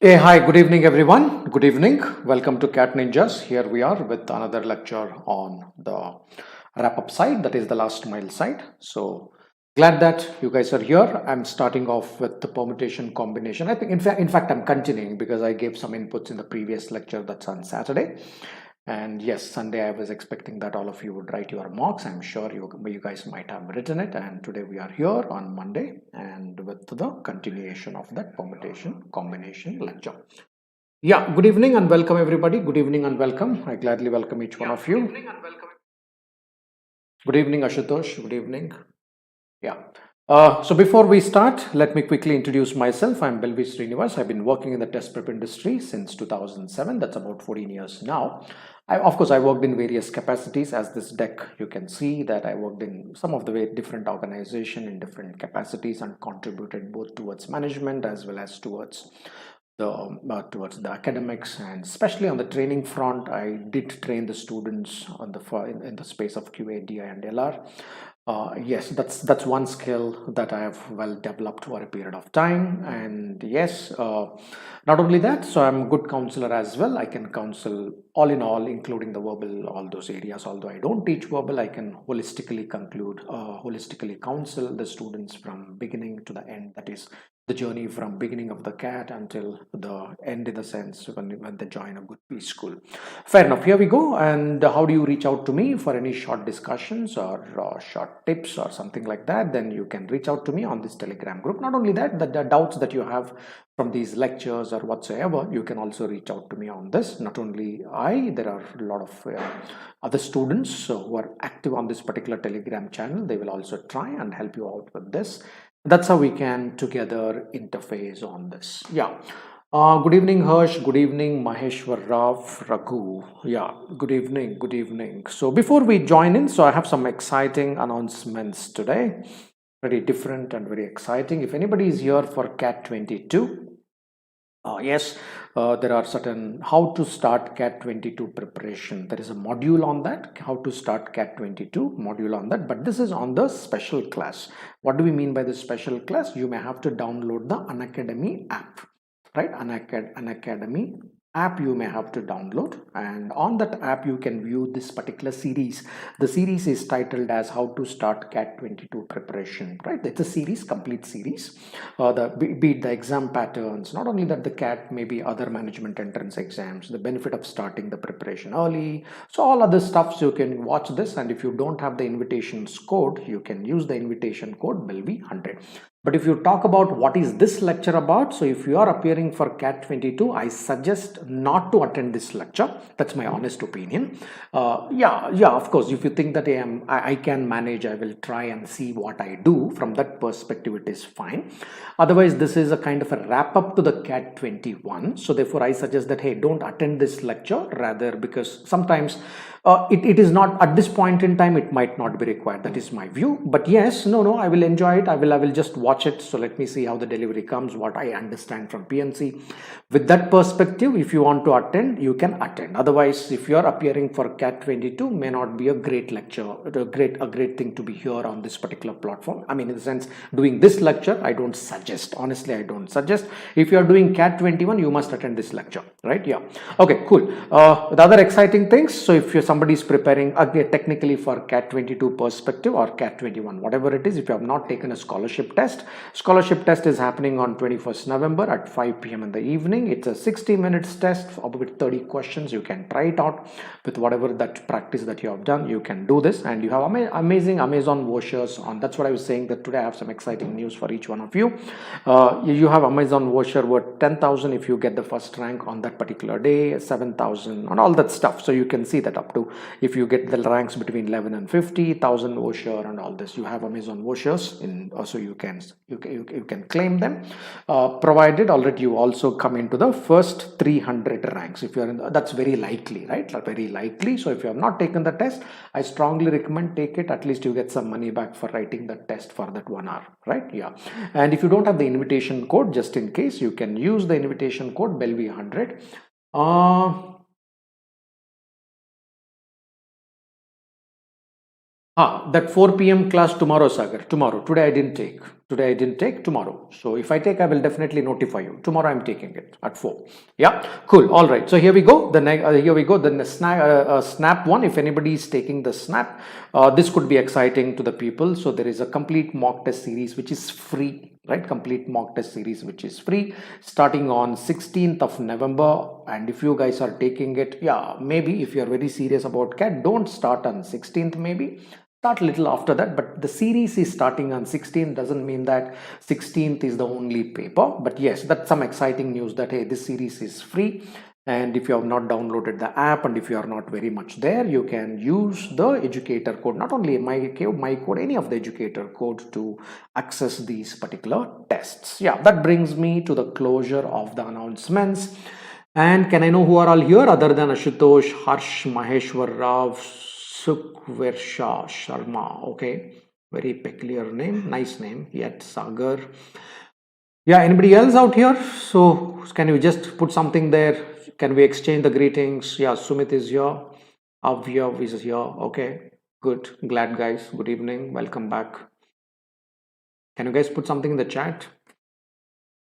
Hey, hi, good evening, everyone. Good evening. Welcome to Cat Ninjas. Here we are with another lecture on the wrap up side, that is the last mile side. So glad that you guys are here. I'm starting off with the permutation combination. I think, in fact, I'm continuing because I gave some inputs in the previous lecture that's on Saturday. And yes, Sunday I was expecting that all of you would write your mocks. I'm sure you guys might have written it. And today we are here on Monday and with the continuation of that permutation combination lecture. Yeah, good evening and welcome everybody. Good evening and welcome. I gladly welcome each one of you. Good evening, Ashutosh. Good evening. Yeah. So before we start, let me quickly introduce myself. I'm Belvi Srinivas. I've been working in the test prep industry since 2007. That's about 14 years now. Of course, I worked in various capacities. As this deck, you can see that I worked in some of the very different organizations in different capacities and contributed both towards management as well as towards the academics, and especially on the training front. I did train the students on in the space of QA, DI, and LR. Yes, that's one skill that I have well developed over a period of time. And yes, not only that, so I'm a good counselor as well. I can counsel all in all, including the verbal, all those areas. Although I don't teach verbal, I can holistically counsel the students from beginning to the end. That is the journey from beginning of the CAT until the end, in the sense when they join a good P school. Fair enough. Here we go. And how do you reach out to me for any short discussions or short tips or something like that? Then you can reach out to me on this Telegram group. Not only that, the doubts that you have from these lectures or whatsoever, you can also reach out to me on this. Not only there are a lot of other students who are active on this particular Telegram channel. They will also try and help you out with this. That's how we can together interface on this. Yeah. Good evening, Harsh. Good evening, Maheshwar Rao, Raghu. Yeah, good evening. Good evening. So before we join in, so I have some exciting announcements today. Very different and very exciting. If anybody is here for CAT 22, yes, there are certain how to start CAT 22 preparation. There is a module on that, how to start CAT 22 module on that, but this is on the special class. What do we mean by the special class? You may have to download the Unacademy app, right? Unacademy app you may have to download, and on that app you can view this particular series. The series is titled as how to start CAT 22 preparation, right? It's a series, complete series. Be it the exam patterns, not only that, the CAT, maybe other management entrance exams, the benefit of starting the preparation early, so all other stuff. So you can watch this, and if you don't have the invitations code, you can use the invitation code Belvi 100. But if you talk about what is this lecture about, so if you are appearing for CAT 22, I suggest not to attend this lecture. That's my honest opinion. Yeah, of course, if you think that I can manage, I will try and see what I do. From that perspective, it is fine. Otherwise, this is a kind of a wrap up to the CAT 21. So therefore, I suggest that, hey, don't attend this lecture, rather, because sometimes it is not at this point in time, it might not be required. That is my view. But yes, no, I will enjoy it. I will just watch it. So let me see how the delivery comes, what I understand from PNC. With that perspective, if you want to attend, you can attend. Otherwise, if you are appearing for CAT 22, may not be a great lecture, a great thing to be here on this particular platform. I mean, in the sense, doing this lecture, I don't suggest. Honestly, I don't suggest. If you are doing CAT 21, you must attend this lecture, right? Yeah. Okay, cool. The other exciting things. So if somebody is preparing technically for CAT 22 perspective or CAT 21, whatever it is, if you have not taken a scholarship test is happening on 21st November at 5 p.m. in the evening. It's a 60 minutes test with 30 questions. You can try it out with whatever that practice that you have done. You can do this, and you have amazing Amazon vouchers on. That's what I was saying, that today I have some exciting news for each one of you. You have Amazon voucher worth 10,000 if you get the first rank on that particular day, 7,000 and all that stuff. So you can see that up to, if you get the ranks between 11 and 50,000 voucher and all this, you have Amazon vouchers in. So you can claim them, provided already you also come into the first 300 ranks. If you're in that's very likely, right? Very likely. So if you have not taken the test, I strongly recommend take it. At least you get some money back for writing the test for that 1 hour, right? Yeah. And if you don't have the invitation code, just in case, you can use the invitation code Belvi 100. That 4 p.m. class tomorrow, Sagar. Tomorrow. Today I didn't take. Today I didn't take, tomorrow. So if I take, I will definitely notify you. Tomorrow I'm taking it at 4. Yeah, cool. All right. So here we go. Here we go. The snap one. If anybody is taking the snap, this could be exciting to the people. So there is a complete mock test series which is free. Right, complete mock test series which is free, starting on 16th of November. And if you guys are taking it, yeah, maybe if you are very serious about CAT, don't start on 16th, maybe start a little after that. But the series is starting on 16th, doesn't mean that 16th is the only paper. But yes, that's some exciting news that hey, this series is free. And if you have not downloaded the app, and if you are not very much there, you can use the educator code, not only my code, any of the educator code to access these particular tests. Yeah, that brings me to the closure of the announcements. And can I know who are all here other than Ashutosh, Harsh, Maheshwar Rao, Sukversha Sharma? Okay, very peculiar name, nice name. Yet Sagar. Yeah, anybody else out here? So can you just put something there? Can we exchange the greetings? Yeah, Sumit is here. Avyav is here. Okay, good. Glad guys. Good evening. Welcome back. Can you guys put something in the chat?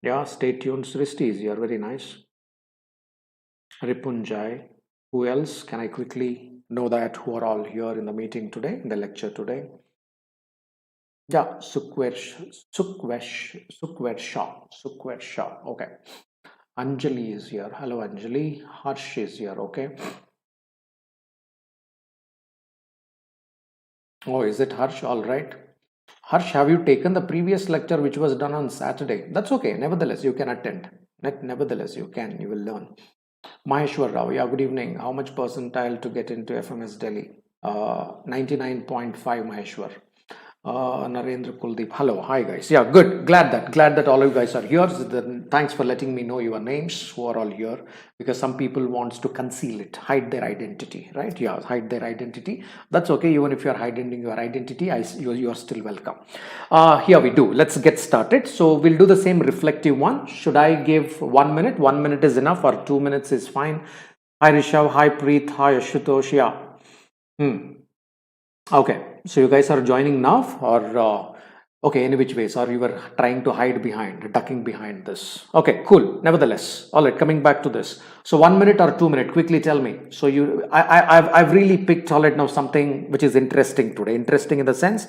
Yeah, stay tuned. Srishti is here. Very nice. Ripunjai. Who else? Can I quickly know that who are all here in the meeting today, in the lecture today? Yeah, Sukversha. Okay. Anjali is here. Hello, Anjali. Harsh is here. Okay. Oh, is it Harsh? All right. Harsh, have you taken the previous lecture which was done on Saturday? That's okay. Nevertheless, you can attend. Nevertheless, you can. You will learn. Maheshwar Rao. Yeah, good evening. How much percentile to get into FMS Delhi? 99.5 Maheshwar. Narendra Kuldeep. Hello, hi guys. Yeah, good. Glad that all of you guys are here. Thanks for letting me know your names who are all here, because some people wants to conceal it, hide their identity, right? Yeah, hide their identity. That's okay. Even if you are hiding your identity, you are still welcome. Here we do. Let's get started. So we'll do the same reflective one. Should I give 1 minute? 1 minute is enough, or 2 minutes is fine. Hi Rishav. Hi Preet. Hi Ashutosh. Yeah. Okay, so you guys are joining now, or okay, any which ways, or you were trying to hide behind, ducking behind this? Okay, cool. Nevertheless, all right, coming back to this. So 1 minute or 2 minute, quickly tell me. So I've really picked, all right, now something which is interesting today. Interesting in the sense,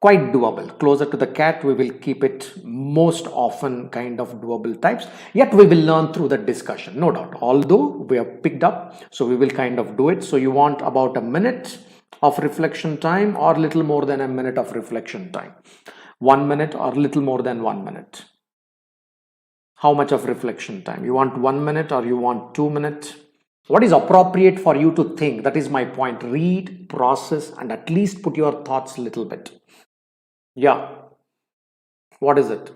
quite doable. Closer to the CAT, we will keep it most often kind of doable types. Yet we will learn through the discussion, no doubt. Although we have picked up, so we will kind of do it. So you want about a minute of reflection time, or little more than a minute of reflection time? 1 minute or little more than 1 minute? How much of reflection time? You want 1 minute or you want 2 minutes? What is appropriate for you to think? That is my point. Read, process, and at least put your thoughts a little bit. Yeah. What is it?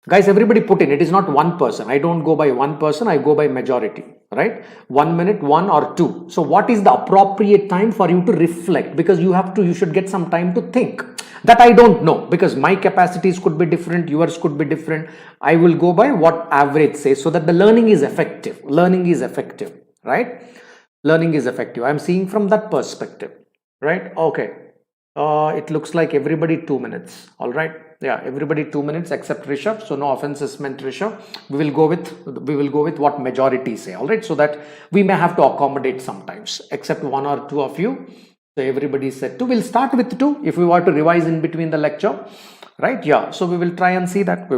Guys, everybody put in. It is not one person. I don't go by one person. I go by majority, right? 1 minute, 1 or 2. So what is the appropriate time for you to reflect? Because you should get some time to think. That I don't know, because my capacities could be different. Yours could be different. I will go by what average says, so that the learning is effective. Learning is effective, right? Learning is effective. I'm seeing from that perspective, right? Okay. It looks like everybody 2 minutes. All right. Yeah, everybody 2 minutes except Rishabh. So no offenses meant, Rishabh. We will go with what majority say. All right. So that we may have to accommodate sometimes, except 1 or 2 of you. So everybody said 2. We'll start with 2 if we want to revise in between the lecture. Right? Yeah. So we will try and see that.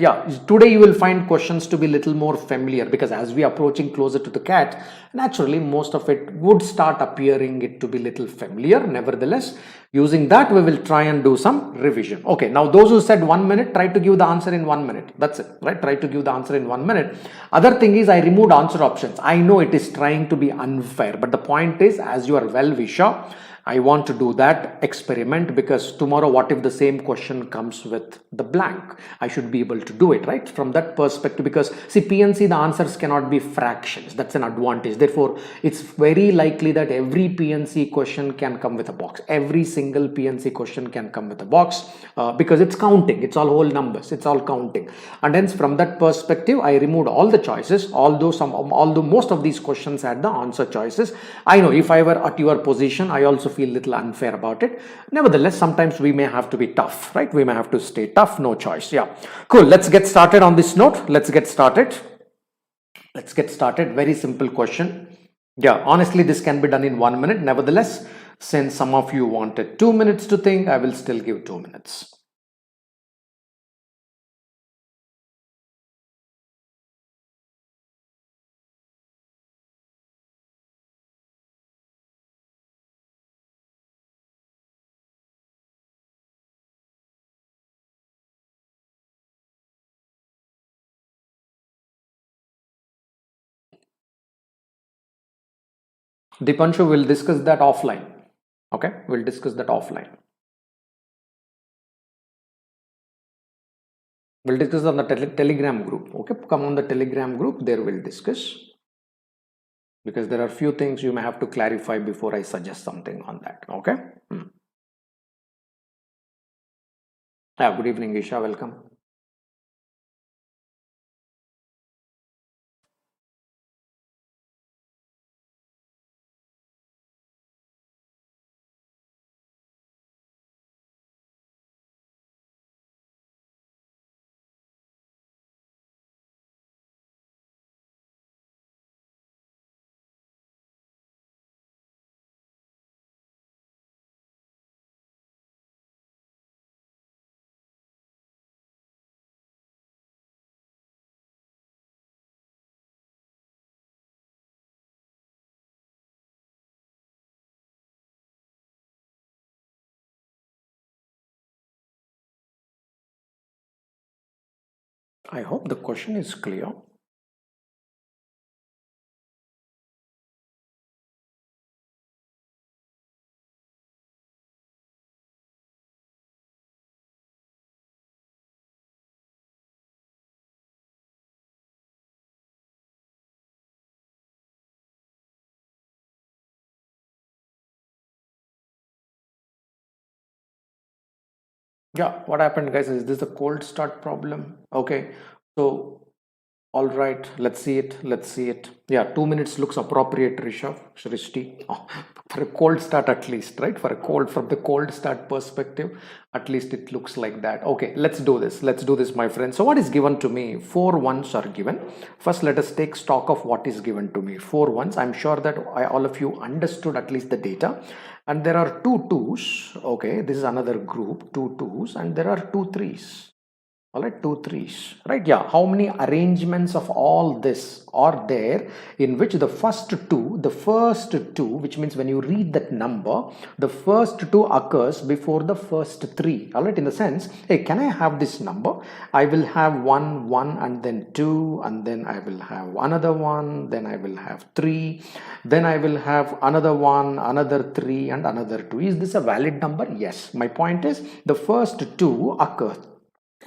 Yeah. Today you will find questions to be little more familiar, because as we are approaching closer to the CAT, naturally most of it would start appearing it to be little familiar. Nevertheless, using that, we will try and do some revision. Okay. Now those who said 1 minute, try to give the answer in 1 minute. That's it. Right? Try to give the answer in 1 minute. Other thing is, I removed answer options. I know it is trying to be unfair, but the point is, as you are well-wisher, I want to do that experiment, because tomorrow, what if the same question comes with the blank? I should be able to do it, right? From that perspective, because see, PNC, the answers cannot be fractions. That's an advantage. Therefore, it's very likely that every PNC question can come with a box. Every single PNC question can come with a box, because it's counting. It's all whole numbers. It's all counting. And hence, from that perspective, I removed all the choices, although most of these questions had the answer choices. I know if I were at your position, I also also feel a little unfair about it. Nevertheless, sometimes we may have to be tough, right? We may have to stay tough, no choice. Yeah, cool. Let's get started on this note. Let's get started. Very simple question. Yeah, honestly, this can be done in 1 minute. Nevertheless, since some of you wanted 2 minutes to think, I will still give 2 minutes. Dipanshu will discuss that offline. Okay, we'll discuss that offline. We'll discuss on the Telegram group. Okay, come on the Telegram group. There we'll discuss, because there are few things you may have to clarify before I suggest something on that. Okay. Yeah. Good evening, Isha. Welcome. I hope the question is clear. Yeah, what happened, guys, is this a cold start problem? Okay, so all right, let's see it. Yeah, 2 minutes looks appropriate, Rishabh, Shrishti. Oh, for a cold start at least, right? For a cold, from the cold start perspective, at least it looks like that. Okay, let's do this, my friend. So what is given to me? 4 ones are given. First, let us take stock of what is given to me. 4 ones. I'm sure that all of you understood at least the data. And there are 2 twos. Okay, this is another group, 2 twos, and there are 2 threes. All right, 2 threes, right? Yeah, how many arrangements of all this are there in which the first two, which means when you read that number, the first two occurs before the first three. All right, in the sense, hey, can I have this number? I will have 1, 1, and then 2, and then I will have another 1, then I will have 3, then I will have another 1, another 3, and another 2. Is this a valid number? Yes. My point is the first two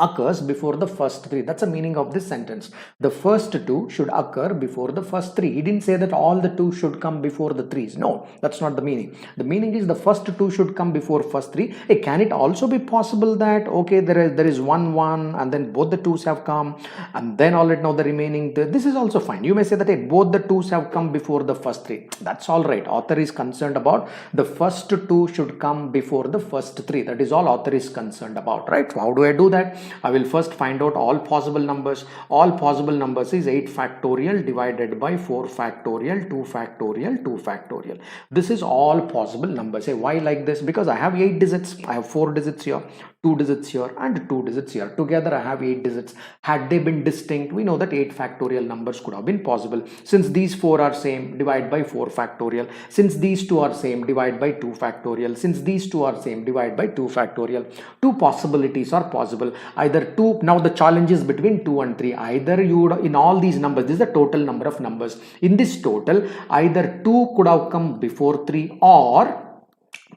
occurs before the first three. That's the meaning of this sentence. The first two should occur before the first three. He didn't say that all the two should come before the threes. No, that's not the meaning. The meaning is the first two should come before first three. Hey, can it also be possible that, okay, there is 1, 1, and then both the twos have come, and then all right, now the remaining, this is also fine. You may say that, hey, both the twos have come before the first three. That's all right. Author is concerned about the first two should come before the first three. That is all author is concerned about, right? So how do I do that? I will first find out all possible numbers. All possible numbers is 8 factorial divided by 4 factorial, 2 factorial, 2 factorial. This is all possible numbers. Say, why like this? Because I have 8 digits. I have 4 digits here, 2 digits here, and 2 digits here. Together I have 8 digits. Had they been distinct, we know that 8 factorial numbers could have been possible. Since these 4 are same, divide by 4 factorial. Since these 2 are same, divide by 2 factorial. Since these 2 are same, divide by 2 factorial. 2 possibilities are possible. Either 2, now the challenge is between 2 and 3. Either you would, in all these numbers, this is the total number of numbers. In this total, either 2 could have come before 3, or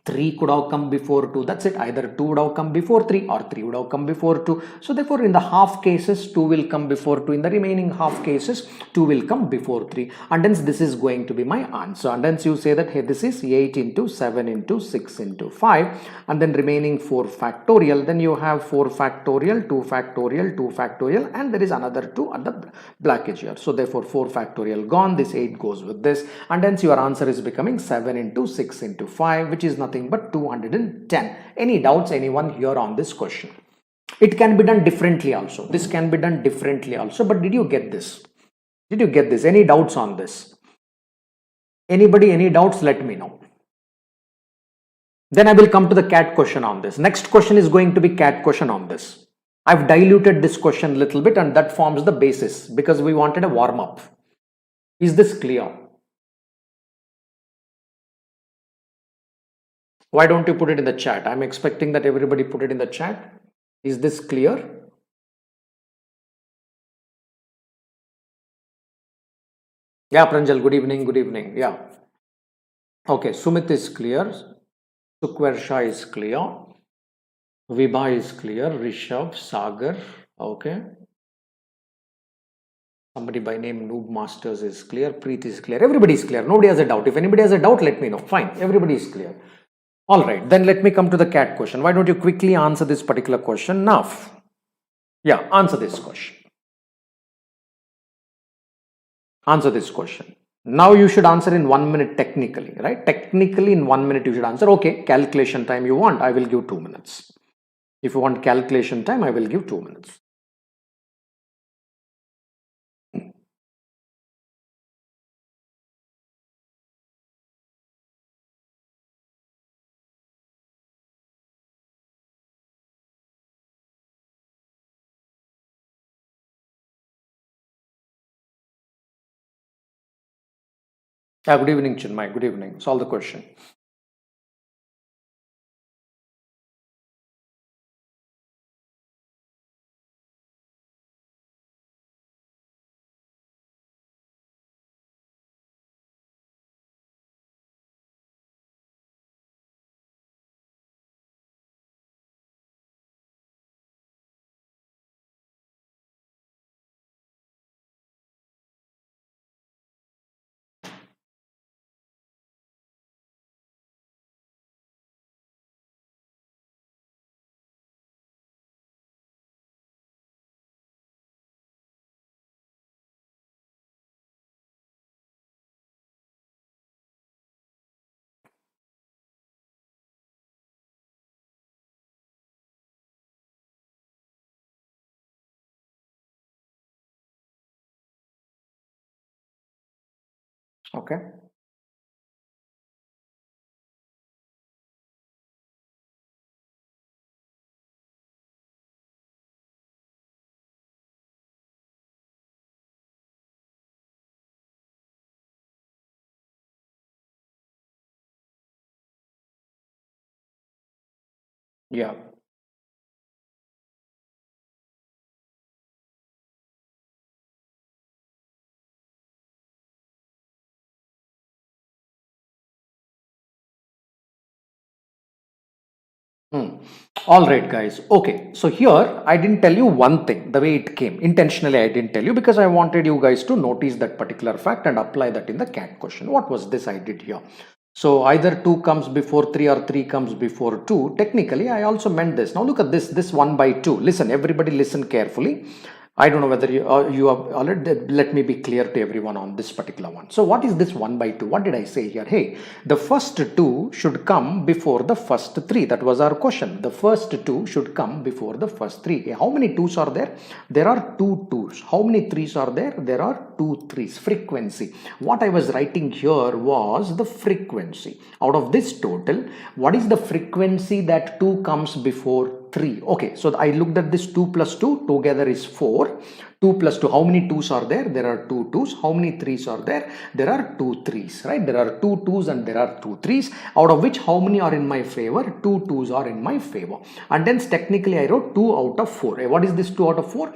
3 could have come before 2. That's it. Either 2 would have come before 3 or 3 would have come before 2. So therefore in the half cases 2 will come before 2. In the remaining half cases 2 will come before 3. And hence this is going to be my answer. And hence you say that hey, this is 8 into 7 into 6 into 5. And then remaining 4 factorial. Then you have 4 factorial, 2 factorial, 2 factorial. And there is another 2 at the bracket here. So therefore 4 factorial gone. This 8 goes with this. And hence your answer is becoming 7 into 6 into 5, which is nothing but 210. Any doubts, anyone here on this question? It can be done differently also. This can be done differently also. But did you get this? Did you get this? Any doubts on this? Anybody, any doubts? Let me know. Then I will come to the CAT question on this. Next question is going to be CAT question on this. I've diluted this question a little bit and that forms the basis because we wanted a warm up. Is this clear? Why don't you put it in the chat? I'm expecting that everybody put it in the chat. Is this clear? Yeah, Pranjal, good evening, good evening. Yeah. Okay, Sumit is clear. Sukwarsha is clear. Vibha is clear. Rishabh, Sagar, okay. Somebody by name Noob Masters is clear. Preet is clear. Everybody is clear. Nobody has a doubt. If anybody has a doubt, let me know. Fine, everybody is clear. All right, then let me come to the CAT question. Why don't you quickly answer this particular question now? Yeah, answer this question. Answer this question. Now you should answer in 1 minute technically, right? Technically in 1 minute you should answer. Okay, calculation time you want, I will give 2 minutes. If you want calculation time, I will give 2 minutes. Good evening, Chinmay. Good evening. Solve the question. Okay. Yeah. All right, guys. Okay, so here I didn't tell you one thing the way it came. Intentionally, I didn't tell you because I wanted you guys to notice that particular fact and apply that in the CAT question. What was this I did here? So either 2 comes before 3 or 3 comes before 2. Technically, I also meant this. Now look at this 1 by 2. Listen, everybody listen carefully. I don't know whether you have already, let me be clear to everyone on this particular one. So what is this 1 by 2? What did I say here? Hey, the first 2 should come before the first 3. That was our question. The first 2 should come before the first 3. How many 2s are there? There are 2 2s. How many 3s are there? There are 2 3s. Frequency. What I was writing here was the frequency. Out of this total, what is the frequency that 2 comes before 3? Okay, so I looked at this 2 plus 2 together is 4. 2 plus 2, how many 2s are there? There are 2 2s. How many 3s are there? There are 2 3s, right? There are 2 2s and there are 2 3s, out of which how many are in my favor? 2 2s are in my favor. And then technically I wrote 2 out of 4. What is this 2 out of 4?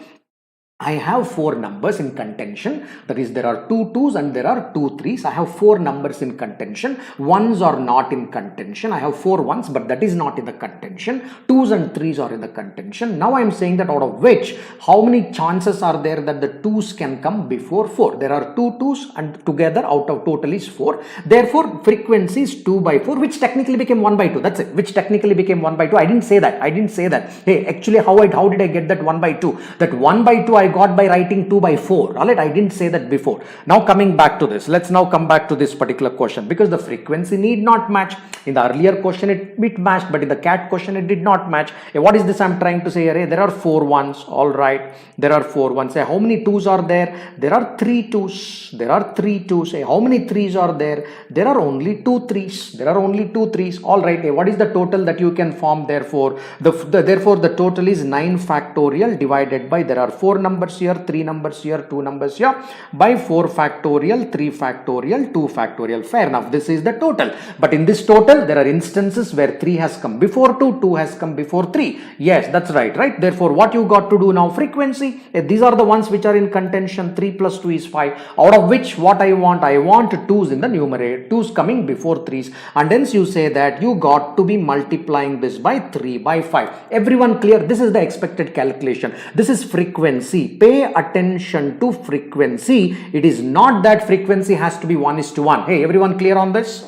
I have four numbers in contention. That is, there are two twos and there are two threes. I have four numbers in contention. Ones are not in contention. I have four ones, but that is not in the contention. Twos and threes are in the contention. Now I am saying that out of which, how many chances are there that the twos can come before four? There are two twos and together out of total is four. Therefore, frequency is 2 by 4, which technically became 1 by 2. That's it. Which technically became 1 by 2. I didn't say that. I didn't say that. Hey, actually, how did I get that 1 by 2? That 1 by 2 I got by writing 2 by 4. All right, I didn't say that before. Now coming back to this, let's now come back to this particular question, because the frequency need not match. In the earlier question it matched, but in the cat question it did not match. Hey, what is this I'm trying to say here? There are four ones. All right, there are four ones. Say, how many twos are there? There are three twos. There are three twos. Say, how many threes are there? There are only two threes. There are only two threes. All right, hey, what is the total that you can form? Therefore the total is 9 factorial divided by, there are four numbers here, three numbers here, two numbers here, by 4 factorial, 3 factorial, 2 factorial. Fair enough, this is the total. But in this total there are instances where 3 has come before 2, 2 has come before 3. Yes, that's right. Therefore what you got to do now, frequency, these are the ones which are in contention. 3 plus 2 is 5, out of which what I want 2's in the numerator, 2's coming before 3's, and hence you say that you got to be multiplying this by 3 by 5. Everyone clear? This is the expected calculation. This is frequency. Pay attention to frequency. It is not that frequency has to be 1:1. Hey, everyone clear on this?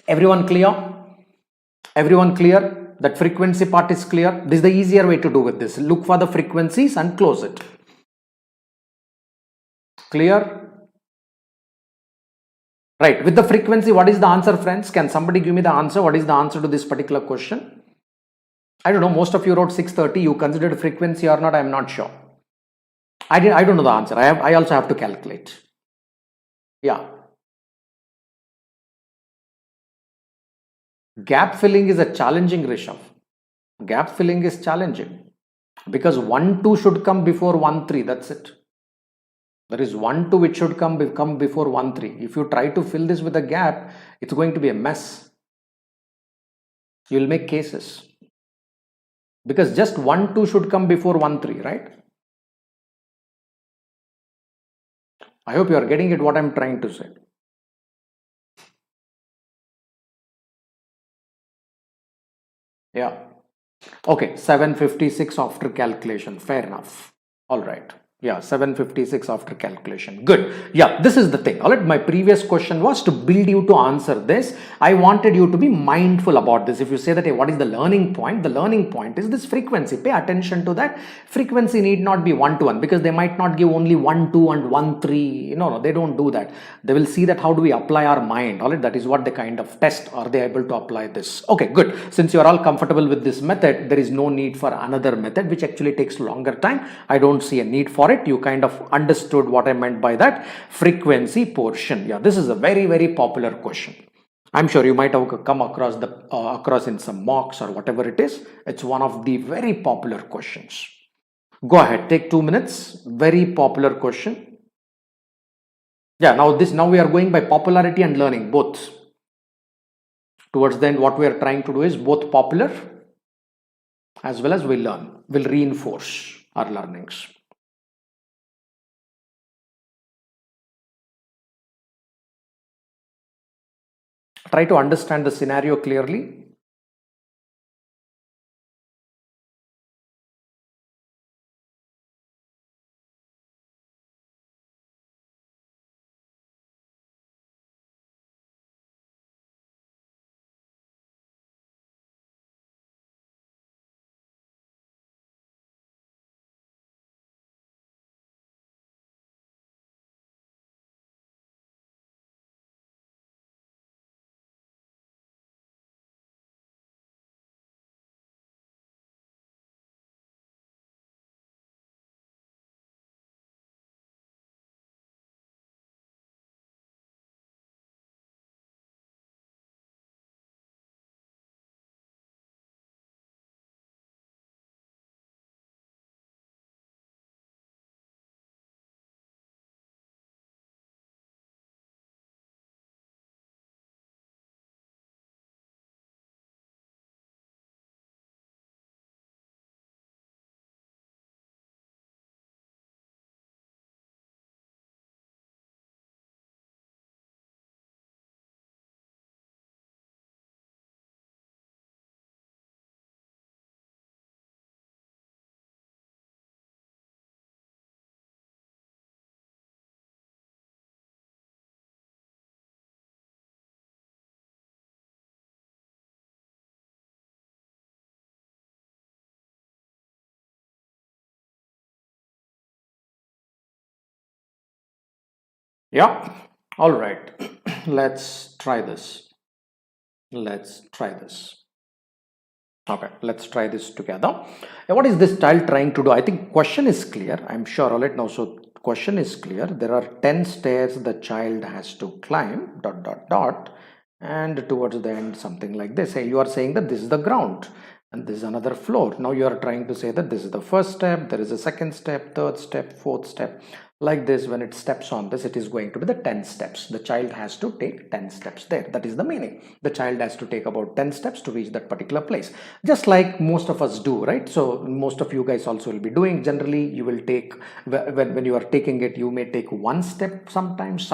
Everyone clear? Everyone clear? That frequency part is clear? This is the easier way to do with this. Look for the frequencies and close it. Clear? Right, with the frequency, what is the answer, friends? Can somebody give me the answer? What is the answer to this particular question? I don't know, most of you wrote 630. You considered frequency or not? I am not sure. I don't know the answer. I also have to calculate. Yeah. Gap filling is a challenging, Rishabh. Gap filling is challenging because 1, 2 should come before 1, 3. That's it. There is 1, 2 which should come before 1, 3. If you try to fill this with a gap, it's going to be a mess. You will make cases. Because just 1, 2 should come before 1, 3, right? I hope you are getting it what I'm trying to say. Yeah. Okay, 756 after calculation. Fair enough. All right. Yeah, 756 after calculation. Good. Yeah, this is the thing. All right, my previous question was to build you to answer this. I wanted you to be mindful about this. If you say that, hey, what is the learning point? The learning point is this frequency. Pay attention to that. Frequency need not be 1-1 because they might not give only 1, 2 and 1, 3. No, they don't do that. They will see that how do we apply our mind. All right, that is what they kind of test. Are they able to apply this? Okay, good. Since you are all comfortable with this method, there is no need for another method, which actually takes longer time. I don't see a need for it. You kind of understood what I meant by that frequency portion. Yeah, this is a very, very popular question. I'm sure you might have come across across in some mocks or whatever it is. It's one of the very popular questions. Go ahead, take 2 minutes. Very popular question. Yeah, now we are going by popularity and learning both. Towards the end, what we are trying to do is both popular as well as we'll reinforce our learnings. Try to understand the scenario clearly. Yeah, all right. Let's try this. Let's try this. Okay, let's try this together. What is this child trying to do? I think question is clear. I'm sure. All right, now, so question is clear. There are 10 stairs the child has to climb, dot, dot, dot. And towards the end, something like this. Hey, you are saying that this is the ground and this is another floor. Now you are trying to say that this is the first step, there is a second step, third step, fourth step. Like this, when it steps on this, it is going to be the 10 steps. The child has to take 10 steps there. That is the meaning. The child has to take about 10 steps to reach that particular place. Just like most of us do, right? So most of you guys also will be doing. Generally, you will take, when you are taking it, you may take one step sometimes,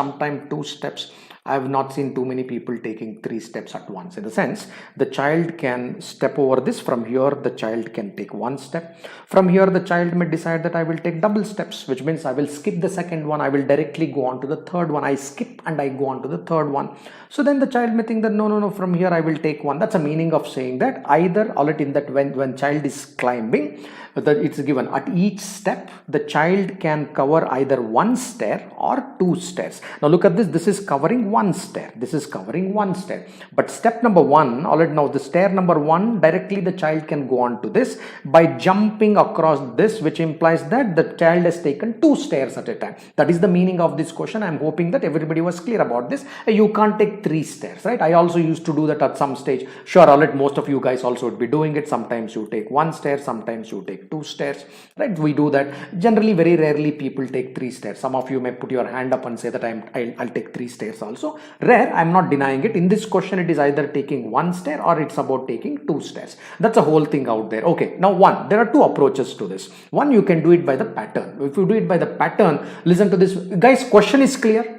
two steps. I have not seen too many people taking 3 steps at once. In the sense, the child can step over this. From here, the child can take 1 step. From here, the child may decide that I will take double steps, which means I will skip the second one. I will directly go on to the third one. I skip and I go on to the third one. So then the child may think that no, from here I will take 1. That's a meaning of saying that either, all it in that when child is climbing, that it's given at each step the child can cover either 1 stair or 2 stairs. Now look at this. This is covering 1 stair. This is covering 1 stair. But step number 1, already now the stair number 1, directly the child can go on to this by jumping across this, which implies that the child has taken 2 stairs at a time. That is the meaning of this question. I'm hoping that everybody was clear about this. You can't take 3 stairs, right? I also used to do that at some stage. Sure, already most of you guys also would be doing it. Sometimes you take 1 stair, sometimes you take 2 stairs, right? We do that. Generally, very rarely people take 3 stairs. Some of you may put your hand up and say that I'll take 3 stairs also. Rare, I'm not denying it. In this question, it is either taking 1 stair or it's about taking 2 stairs. That's a whole thing out there. Okay, now there are 2 approaches to this. One, you can do it by the pattern. If you do it by the pattern, listen to this. Guys, question is clear.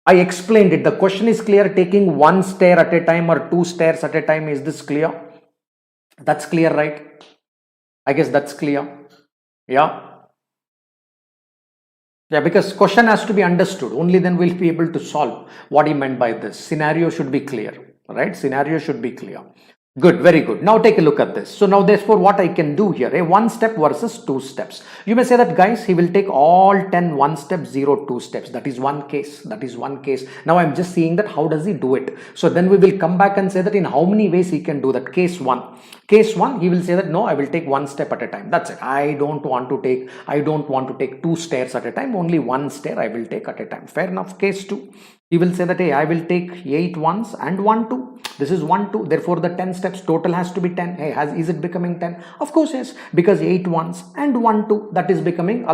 I explained it. The question is clear. Taking 1 stair at a time or 2 stairs at a time. Is this clear? That's clear, right? I guess that's clear. Yeah. Yeah, because question has to be understood. Only then we'll be able to solve what he meant by this. Scenario should be clear, right? Scenario should be clear. Good, very good. Now take a look at this. So now therefore what I can do here, 1 step versus 2 steps. You may say that guys, he will take all 10 1 step, 0 2 steps. That is one case. That is one case. Now I'm just seeing that how does he do it. So then we will come back and say that in how many ways he can do that. Case 1. Case 1, he will say that no, I will take 1 step at a time. That's it. I don't want to take 2 stairs at a time. Only 1 stair I will take at a time. Fair enough. Case 2. He will say that, hey, I will take 8 ones and 1 2. This is 1 2. Therefore, the 10 steps total has to be 10. Hey, is it becoming 10? Of course, yes. Because 8 ones and 1 2, that is becoming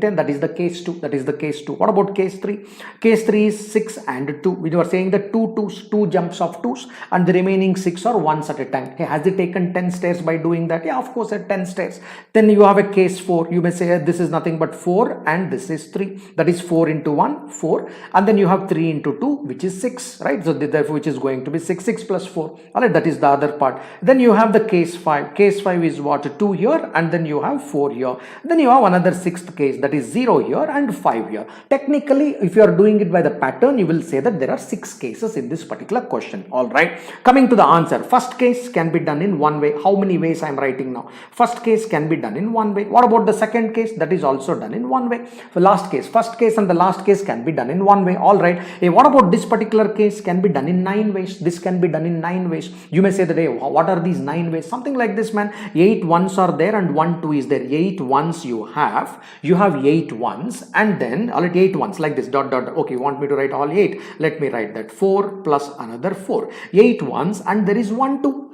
10. That is the case 2. That is the case 2. What about case 3? Case 3 is 6 and 2. We were saying that 2 jumps of 2s and the remaining 6 are 1s at a time. Hey, has it taken 10 stairs by doing that? Yeah, of course, at 10 stairs. Then you have a case 4. You may say this is nothing but 4 and this is 3. That is 4 into 1, 4. And then you have 3 into 2, which is 6, right? So therefore, which is going to be 6 plus 4. All right, that is the other part. Then you have the case 5. Case 5 is what? 2 here, and then you have 4 here. Then you have another 6th case, that is 0 here and 5 here. Technically, if you are doing it by the pattern, you will say that there are 6 cases in this particular question. All right. Coming to the answer, first case can be done in one way. How many ways I am writing now? First case can be done in one way. What about the second case? That is also done in one way. The last case, first case and the last case can be done in one way. All right. What about this particular case? Can be done in 9 ways. This can be done in 9 ways. You may say that, hey, what are these 9 ways? Something like this, man. 8 ones are there and 1 2 is there. 8 ones you have 8 ones and then all 8 ones like this dot. Okay, you want me to write all 8? Let me write that 4 plus another 4. 8 ones and there is 1 2.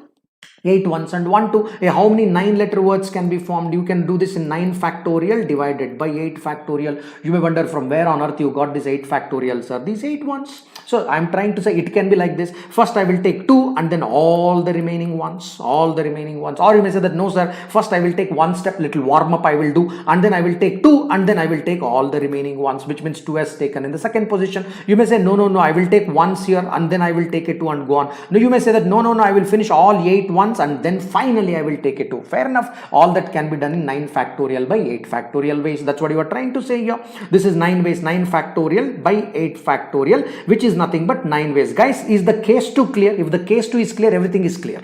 8 ones and 1 2. How many 9 letter words can be formed? You can do this in 9 factorial divided by 8 factorial. You may wonder from where on earth you got this 8 factorial, sir. These 8 ones. So I'm trying to say it can be like this. First I will take 2 and then all the remaining ones. Or you may say that no, sir. First I will take 1 step, little warm up I will do, and then I will take 2 and then I will take all the remaining ones, which means 2 has taken in the second position. You may say no, I will take ones here and then I will take a 2 and go on. No, you may say that no, I will finish all 8 ones and then finally I will take a 2. Fair enough. All that can be done in 9 factorial by 8 factorial ways. That's what you are trying to say here. This is 9 ways, 9 factorial by 8 factorial, which is nothing but 9 ways. Guys, is the case 2 clear? If the case 2 is clear, everything is clear.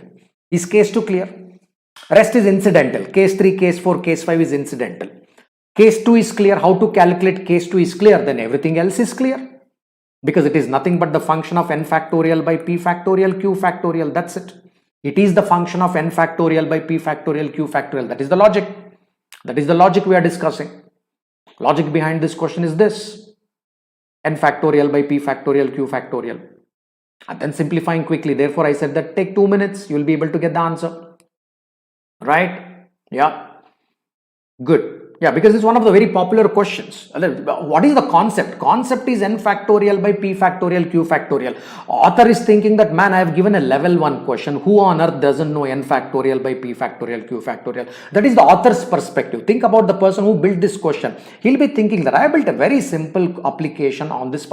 Is case 2 clear? Rest is incidental. Case 3, case 4, case 5 is incidental. Case 2 is clear. How to calculate case 2 is clear. Then everything else is clear. Because it is nothing but the function of n factorial by p factorial q factorial. That's it. It is the function of n factorial by p factorial q factorial. That is the logic. That is the logic we are discussing. Logic behind this question is this: n factorial by p factorial q factorial. And then simplifying quickly. Therefore, I said that take 2 minutes. You will be able to get the answer. Right? Yeah. Good. Yeah, because it's one of the very popular questions. What is the concept? Concept is n factorial by p factorial q factorial. Author is thinking that, man, I have given a level 1 question. Who on earth doesn't know n factorial by p factorial q factorial? That is the author's perspective. Think about the person who built this question. He'll be thinking that I built a very simple application on this,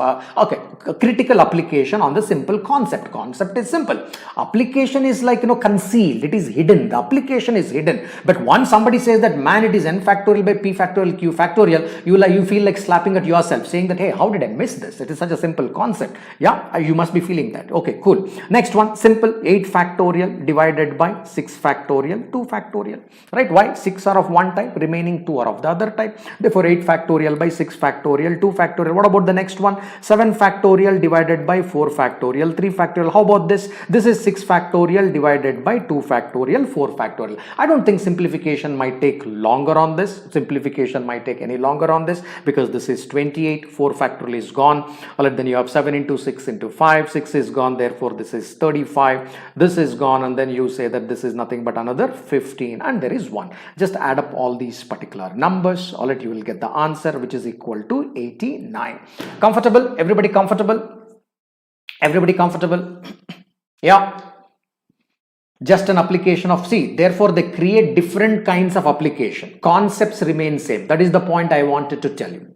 critical application on the simple concept. Concept is simple. Application is like, concealed. It is hidden. The application is hidden. But once somebody says that, man, it is n factorial by p factorial q factorial, you feel like slapping at yourself, saying that, hey, how did I miss this? It is such a simple concept. Yeah, you must be feeling that. Okay, cool. Next one, simple. 8 factorial divided by 6 factorial, 2 factorial. Right? Why? 6 are of one type, remaining 2 are of the other type. Therefore, 8 factorial by 6 factorial, 2 factorial. What about the next one? 7 factorial divided by 4 factorial, 3 factorial. How about this? This is 6 factorial divided by 2 factorial, 4 factorial. I don't think simplification might take longer on this. Simplification might take any longer on this, because this is 28, 4 factorial is gone. All right, then you have 7 into 6 into 5, 6 is gone, therefore this is 35, this is gone, and then you say that this is nothing but another 15, and there is 1. Just add up all these particular numbers. All right, you will get the answer, which is equal to 89. Comfortable? Everybody comfortable? Everybody comfortable? Yeah. Just an application of C. Therefore, they create different kinds of application. Concepts remain same. That is the point I wanted to tell you.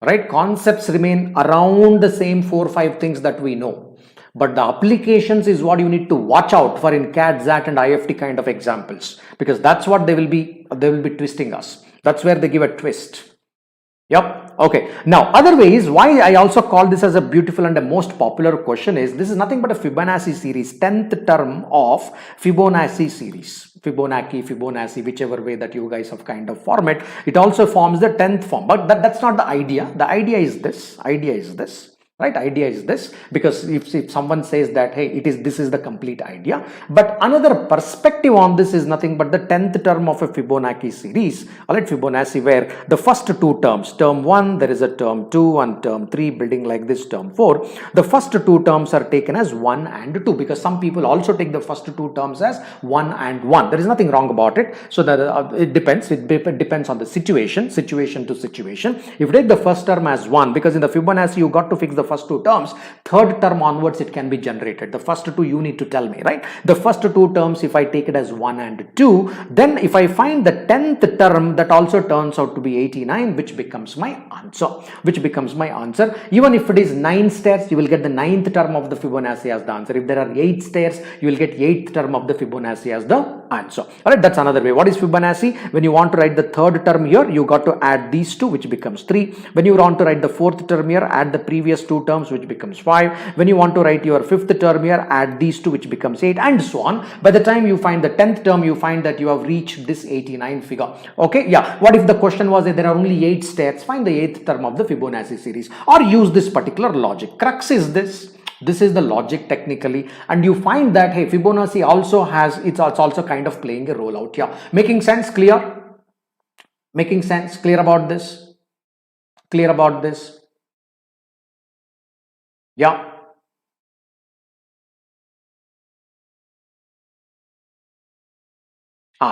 Right? Concepts remain around the same 4 or 5 things that we know. But the applications is what you need to watch out for in CAT, XAT and IIFT kind of examples. Because that's what they will be twisting us. That's where they give a twist. Yep. Okay. Now, other ways why I also call this as a beautiful and a most popular question is, this is nothing but a Fibonacci series, 10th term of Fibonacci series. Fibonacci, whichever way that you guys have kind of format. It also forms the 10th form. But that's not the idea. The idea is this. Right? Idea is this, because if someone says that, hey, this is the complete idea. But another perspective on this is nothing but the 10th term of a Fibonacci series. All right, Fibonacci, where the first 2 terms, term 1, there is a term 2, and term 3 building like this, term 4. The first 2 terms are taken as 1 and 2, because some people also take the first 2 terms as 1 and 1. There is nothing wrong about it. So that it depends. It depends on the situation to situation. If you take the first term as 1, because in the Fibonacci you got to fix the first 2 terms, third term onwards it can be generated. The first 2 you need to tell me, right? The first 2 terms, if I take it as 1 and 2, then if I find the 10th term, that also turns out to be 89, which becomes my answer. Even if it is 9 stairs, you will get the 9th term of the Fibonacci as the answer. If there are 8 stairs, you will get 8th term of the Fibonacci as the answer. All right, that's another way. What is Fibonacci? When you want to write the third term here, you got to add these 2, which becomes 3. When you want to write the fourth term here, add the previous 2 terms, which becomes 5. When you want to write your 5th term here, add these 2, which becomes 8, and so on. By the time you find the 10th term, you find that you have reached this 89 figure. Okay, yeah. What if the question was that there are only 8 stairs? Find the 8th term of the Fibonacci series, or use this particular logic. Crux is this. This is the logic technically, and you find that, hey, Fibonacci also has, it's also kind of playing a role out here. Making sense? Clear? Making sense? Clear about this? Clear about this? Yeah.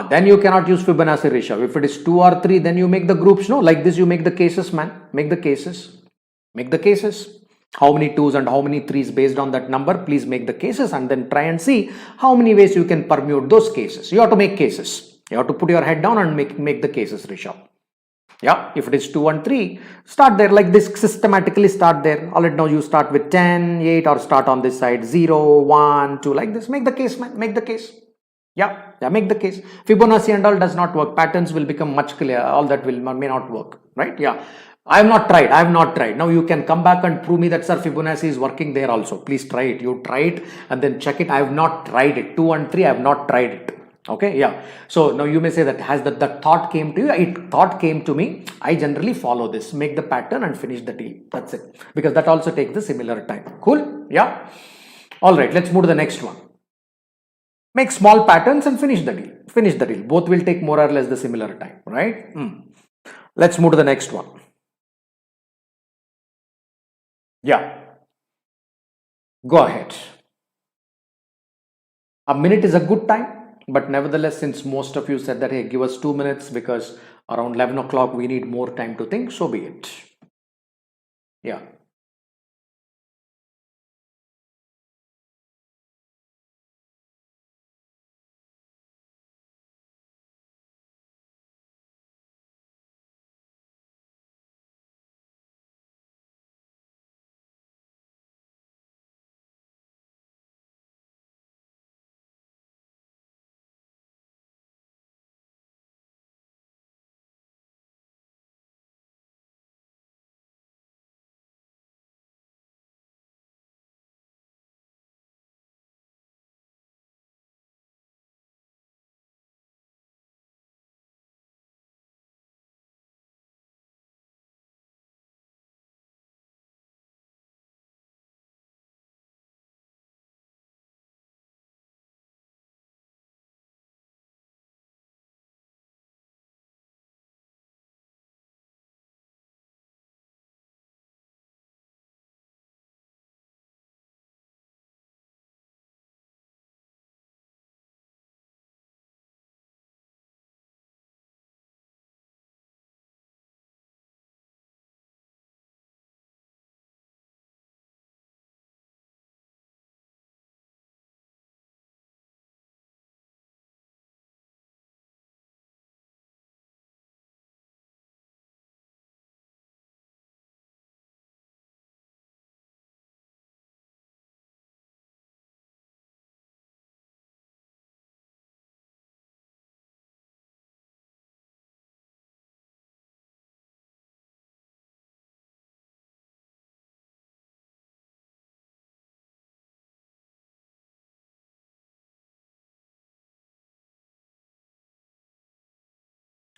Then you cannot use Fibonacci ratio. If it is 2 or 3, then you make the groups. No, like this you make the cases, man. Make the cases. Make the cases. How many 2s and how many 3s based on that number? Please make the cases and then try and see how many ways you can permute those cases. You have to make cases. You have to put your head down and make the cases, Rishabh. Yeah, if it is 2 and 3, start there like this, systematically start there. All right, now you start with 10, 8, or start on this side 0, 1, 2, like this. Make the case, man. Make the case. Yeah, make the case. Fibonacci and all does not work. Patterns will become much clearer. All that may not work, right? Yeah. I have not tried. Now you can come back and prove me that, sir, Fibonacci is working there also. Please try it. You try it and then check it. I have not tried it. 2 and 3, I have not tried it. Okay, yeah. So now you may say that has that thought came to you? It thought came to me. I generally follow this, make the pattern and finish the deal. That's it. Because that also takes the similar time. Cool? Yeah. All right, let's move to the next one. Make small patterns and finish the deal. Finish the deal. Both will take more or less the similar time, right? Let's move to the next one. Yeah. Go ahead. A minute is a good time, but nevertheless, since most of you said that, hey, give us 2 minutes because around 11 o'clock we need more time to think, so be it. Yeah.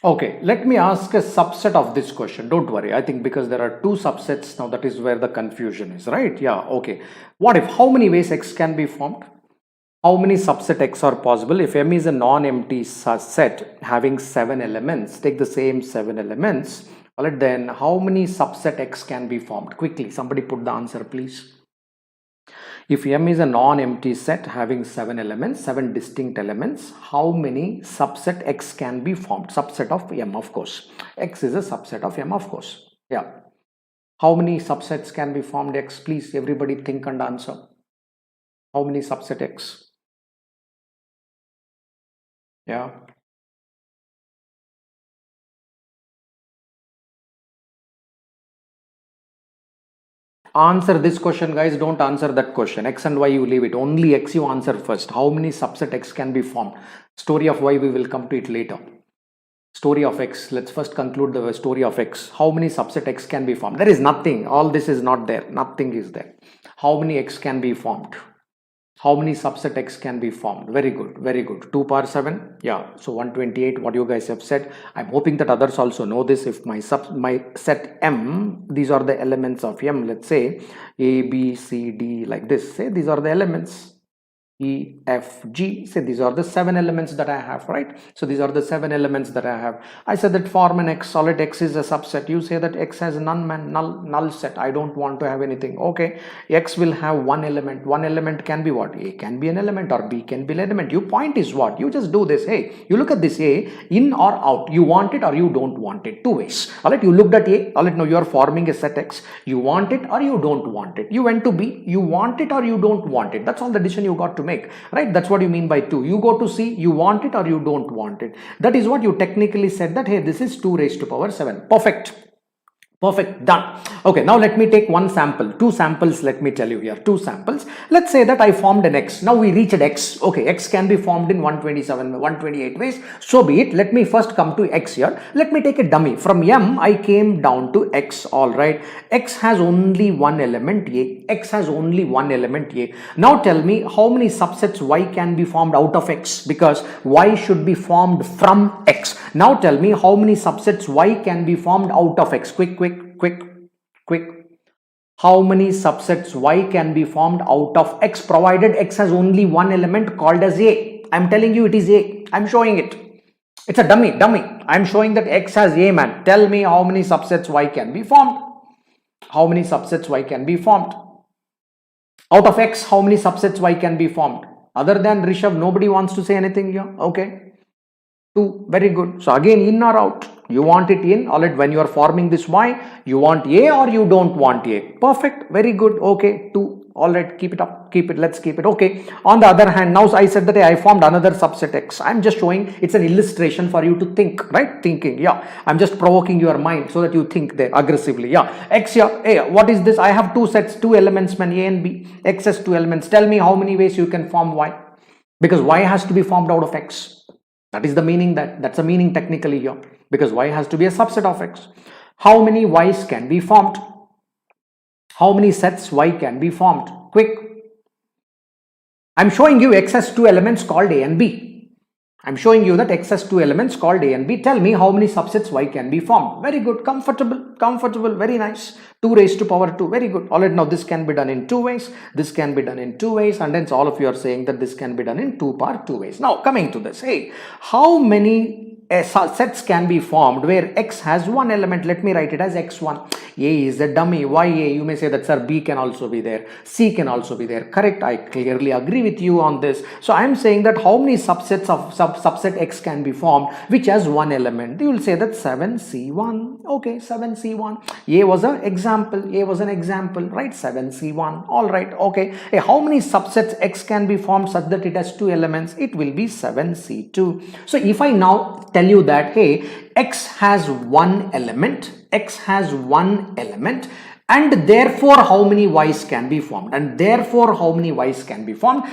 Okay, let me ask a subset of this question. Don't worry. I think because there are two subsets now, that is where the confusion is, right? Yeah, okay. What if, how many ways X can be formed? How many subset X are possible? If M is a non-empty set having 7 elements, take the same 7 elements. All right, then how many subset X can be formed? Quickly, somebody put the answer, please. If M is a non-empty set having 7 elements, 7 distinct elements, how many subset X can be formed? Subset of M, of course. X is a subset of M, of course. Yeah. How many subsets can be formed X? Please, everybody think and answer. How many subset X? Yeah. Answer this question, guys. Don't answer that question. X and Y, you leave it. Only X you answer first. How many subset X can be formed? Story of Y, we will come to it later. Story of X. Let's first conclude the story of X. How many subset X can be formed? There is nothing. All this is not there. Nothing is there. How many X can be formed? How many subset X can be formed? Very good. Very good. 2 power 7. Yeah. So 128, what you guys have said. I'm hoping that others also know this. If my set M, these are the elements of M. Let's say A, B, C, D, like this. Say these are the elements. E, F, G. Say these are the 7 elements that I have, right? So these are the 7 elements that I have. I said that form an X, solid X is a subset. You say that X has null set. I don't want to have anything. Okay, X will have one element. One element can be what? A can be an element or B can be an element. Your point is what? You just do this. Hey, you look at this A, in or out. You want it or you don't want it. Two ways. All right, you looked at A. All right, now you are forming a set X. You want it or you don't want it. You went to B. You want it or you don't want it. That's all the decision you got to make, right? That's what you mean by 2. You go to C, you want it or you don't want it. That is what you technically said that, hey, this is 2 raised to power 7. Perfect. Perfect, done. Okay, now let me take one sample, two samples, let me tell you here, two samples. Let's say that I formed an X. Now we reached X. Okay, X can be formed in 127, 128 ways. So be it. Let me first come to X here. Let me take a dummy. From M, I came down to X, alright. X has only one element, A. X has only one element, A. Now tell me how many subsets Y can be formed out of X, because Y should be formed from X. Now tell me how many subsets Y can be formed out of X. Quick. How many subsets Y can be formed out of X, provided X has only one element called as A? I'm telling you it is A. I'm showing it. It's a dummy. I'm showing that X has A, man. Tell me how many subsets Y can be formed. How many subsets Y can be formed? Out of X, how many subsets Y can be formed? Other than Rishabh, nobody wants to say anything here. Okay. 2. Very good. So again, in or out? You want it in. Alright, when you are forming this Y, you want A or you don't want A? Perfect. Very good. Okay. 2. Alright, keep it up. Let's keep it. Okay. On the other hand, now I said that I formed another subset X. I'm just showing, it's an illustration for you to think, right? Thinking. Yeah. I'm just provoking your mind so that you think there aggressively. Yeah. X here. Hey, what is this? I have two sets, two elements, man, A and B. X has two elements. Tell me how many ways you can form Y. Because Y has to be formed out of X. That is the meaning, that's a meaning technically here, because Y has to be a subset of X. How many Y's can be formed? How many sets Y can be formed? Quick. I'm showing you X has two elements called A and B. I'm showing you that X has two elements called A and B. Tell me how many subsets Y can be formed. Very good. Comfortable. Very nice. 2 raised to power 2. Very good. Alright, now this can be done in 2 ways. This can be done in 2 ways. And hence all of you are saying that this can be done in 2 power 2 ways. Now coming to this. Hey, how many sets can be formed where X has one element? Let me write it as X1. A is a dummy. Why A? You may say that, sir, B can also be there. C can also be there. Correct. I clearly agree with you on this. So I am saying that how many subsets of subset X can be formed which has one element? You will say that 7C1. Okay, 7C1. A was an example. Right? 7C1. All right. Okay. Hey, how many subsets X can be formed such that it has two elements? It will be 7C2. So if I now tell you that, hey, X has one element, and therefore how many Y's can be formed,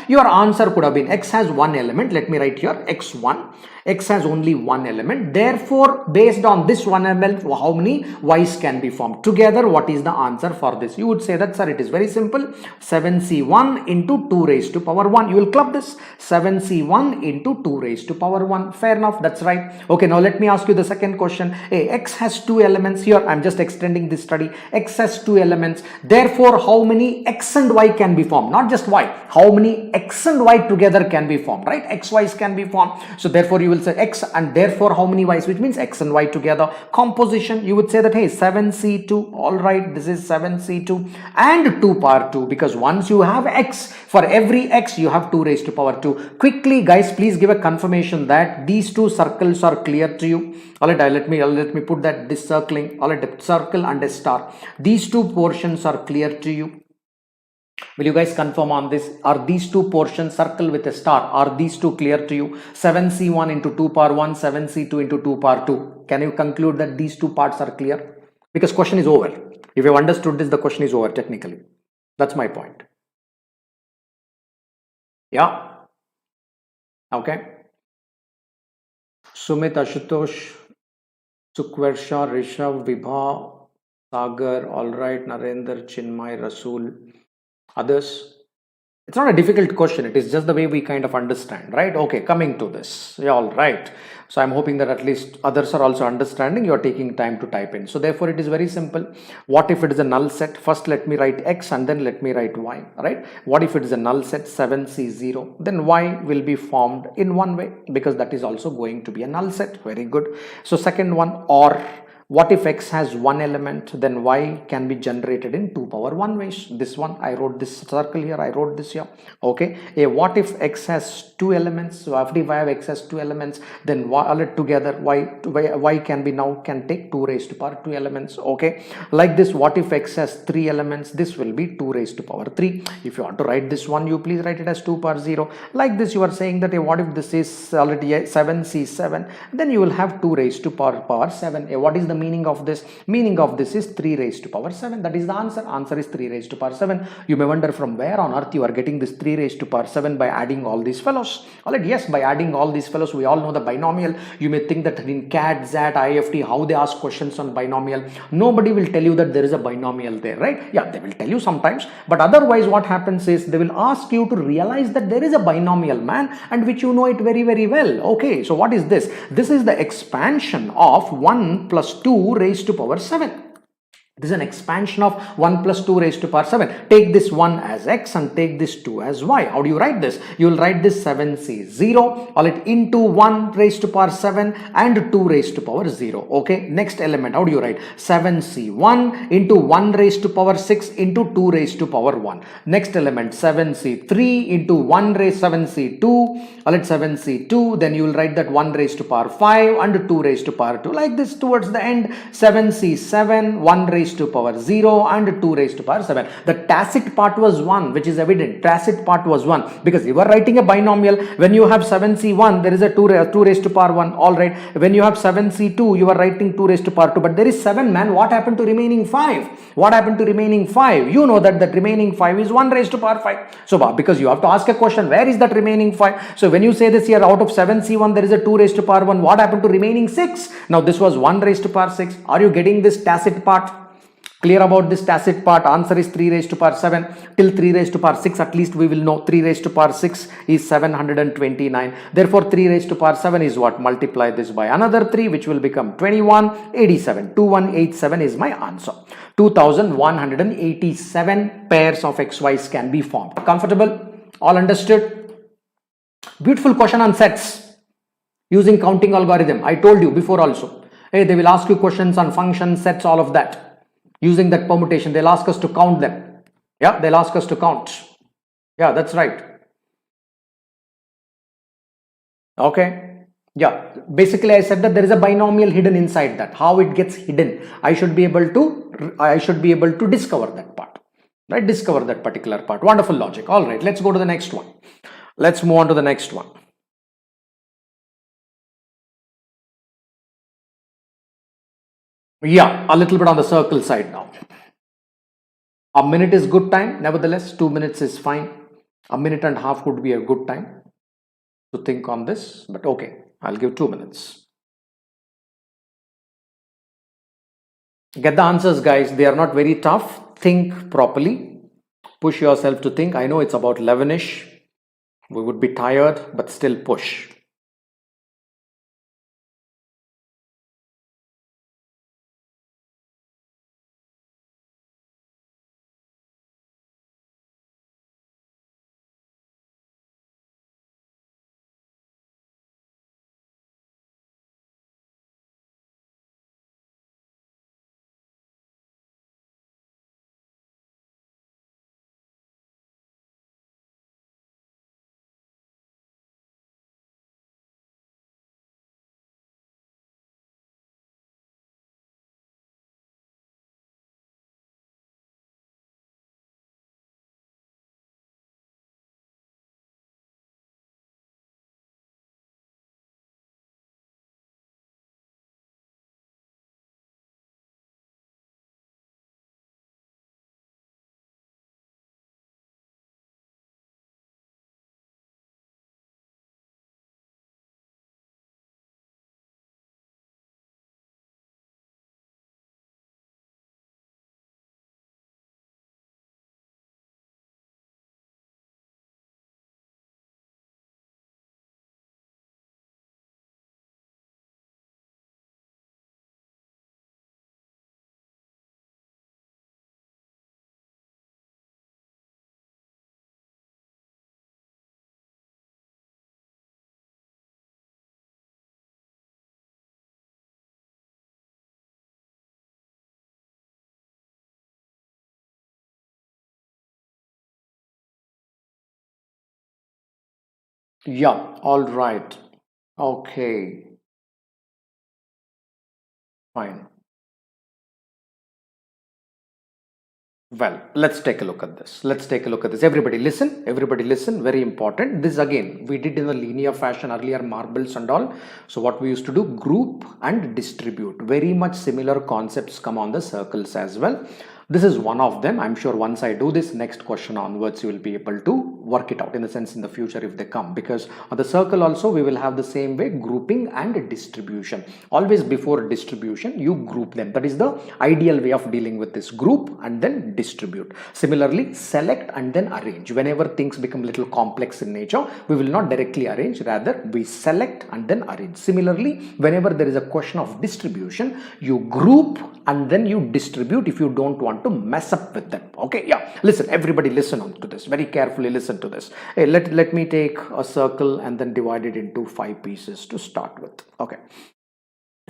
your answer could have been X has one element. Let me write here X1. X has only one element. Therefore, based on this one element, how many Y's can be formed? Together, what is the answer for this? You would say that, sir, it is very simple. 7C1 into 2 raised to power 1. You will club this. 7C1 into 2 raised to power 1. Fair enough. That's right. Okay, now let me ask you the second question. Hey, X has two elements here. I'm just extending this study. X has two elements. Therefore, how many X and Y can be formed? Not just Y. How many X and Y together can be formed, right? X, Y's can be formed. So therefore, you will say X, and therefore how many Y's, which means X and Y together. Composition, you would say that, hey, 7C2. All right, this is 7C2 and 2 power 2, because once you have X, for every X you have 2 raised to power 2. Quickly, guys, please give a confirmation that these two circles are clear to you. All right, let me put that this circling. All right, circle and a star. These two portions are clear to you. Will you guys confirm on this? Are these two portions, circle with a star, are these two clear to you? 7C1 into 2 power 1, 7C2 into 2 power 2. Can you conclude that these two parts are clear? Because question is over. If you have understood this, the question is over technically. That's my point. Yeah. Okay. Sumit, Ashutosh, Sukversha, Rishabh, Vibha, Sagar, all right, Narendra, Chinmay, Rasul. Others, it's not a difficult question, it is just the way we kind of understand, right? Okay, coming to this. Yeah, all right. So I'm hoping that at least others are also understanding. You're taking time to type in. So therefore it is very simple. What if it is a null set? First let me write X and then let me write Y, right? What if it is a null set 7C0? Then Y will be formed in one way, because that is also going to be a null set. Very good. So second one, or what if X has one element? Then Y can be generated in 2 power 1 ways. This one, I wrote this circle here, I wrote this here. Okay. What if X has two elements? So after if I have X has two elements, then Y, all together Y can be now can take 2 raised to power 2 elements. Okay. Like this, what if X has 3 elements? This will be 2 raised to power 3. If you want to write this one, you please write it as 2 power 0. Like this, you are saying that what if this is already 7C7? Then you will have 2 raised to power 7. What is the meaning of this? Meaning of this is 3 raised to power 7. That is the answer. Answer is 3 raised to power 7. You may wonder from where on earth you are getting this 3 raised to power 7 by adding all these fellows. Alright, yes, by adding all these fellows, we all know the binomial. You may think that in CAT, ZAT, IIFT, how they ask questions on binomial. Nobody will tell you that there is a binomial there, right? Yeah, they will tell you sometimes, but otherwise what happens is they will ask you to realize that there is a binomial, man, and which you know it very, very well. Okay, so what is this? This is the expansion of 1 plus 2 raised to power 7. This is an expansion of 1 plus 2 raised to power 7. Take this 1 as x and take this 2 as y. How do you write this? You will write this 7c0 all it into 1 raised to power 7 and 2 raised to power 0. Okay, next element, how do you write? 7c1 into 1 raised to power 6 into 2 raised to power 1. Next element, 7c3 into 1 raised 7c2 all it 7c2. Then you will write that 1 raised to power 5 and 2 raised to power 2. Like this towards the end, 7c7 1 raised to power 0 and 2 raised to power 7. The tacit part was 1, which is evident. Tacit part was 1 because you are writing a binomial. When you have 7c1, there is a 2 raised to power 1. All right. When you have 7c2, you are writing 2 raised to power 2. But there is 7, man. What happened to remaining 5? What happened to remaining 5? You know that remaining 5 is 1 raised to power 5. So because you have to ask a question, where is that remaining 5? So when you say this here, out of 7c1, there is a 2 raised to power 1. What happened to remaining 6? Now this was 1 raised to power 6. Are you getting this tacit part? Clear about this tacit part? Answer is 3 raised to power 7. Till 3 raised to power 6, at least we will know 3 raised to power 6 is 729. Therefore 3 raised to power 7 is what? Multiply this by another 3, which will become 2187. 2187 is my answer. 2187 pairs of xy's can be formed. Comfortable? All understood? Beautiful question on sets using counting algorithm. I told you before also. Hey, they will ask you questions on functions, sets, all of that. Using that permutation, they'll ask us to count them. Yeah, they'll ask us to count. Yeah, that's right. Okay. Yeah, basically I said that there is a binomial hidden inside that. How it gets hidden, I should be able to discover that part. Right, discover that particular part. Wonderful logic. All right, let's go to the next one. Let's move on to the next one. Yeah, a little bit on the circle side now. A minute is good time. Nevertheless, 2 minutes is fine. A minute and a half could be a good time to think on this, but okay, I'll give 2 minutes. Get the answers, guys. They are not very tough. Think properly. Push yourself to think. I know it's about 11ish. We would be tired, but still push. Yeah, all right. Okay, fine. Well, let's take a look at this. Let's take a look at this. Everybody listen. Everybody listen. Very important. This again, we did in a linear fashion earlier, marbles and all. So what we used to do, group and distribute. Very much similar concepts come on the circles as well. This is one of them. I'm sure once I do this, next question onwards, you will be able to work it out in the sense in the future if they come, because on the circle also we will have the same way, grouping and distribution. Always before distribution, you group them. That is the ideal way of dealing with this, group and then distribute. Similarly, select and then arrange. Whenever things become a little complex in nature, we will not directly arrange, rather we select and then arrange. Similarly, whenever there is a question of distribution, you group and then you distribute if you don't want to mess up with them. Okay, yeah, listen, everybody listen on to this, very carefully listen to this. Hey, let me take a circle and then divide it into 5 pieces to start with. Okay,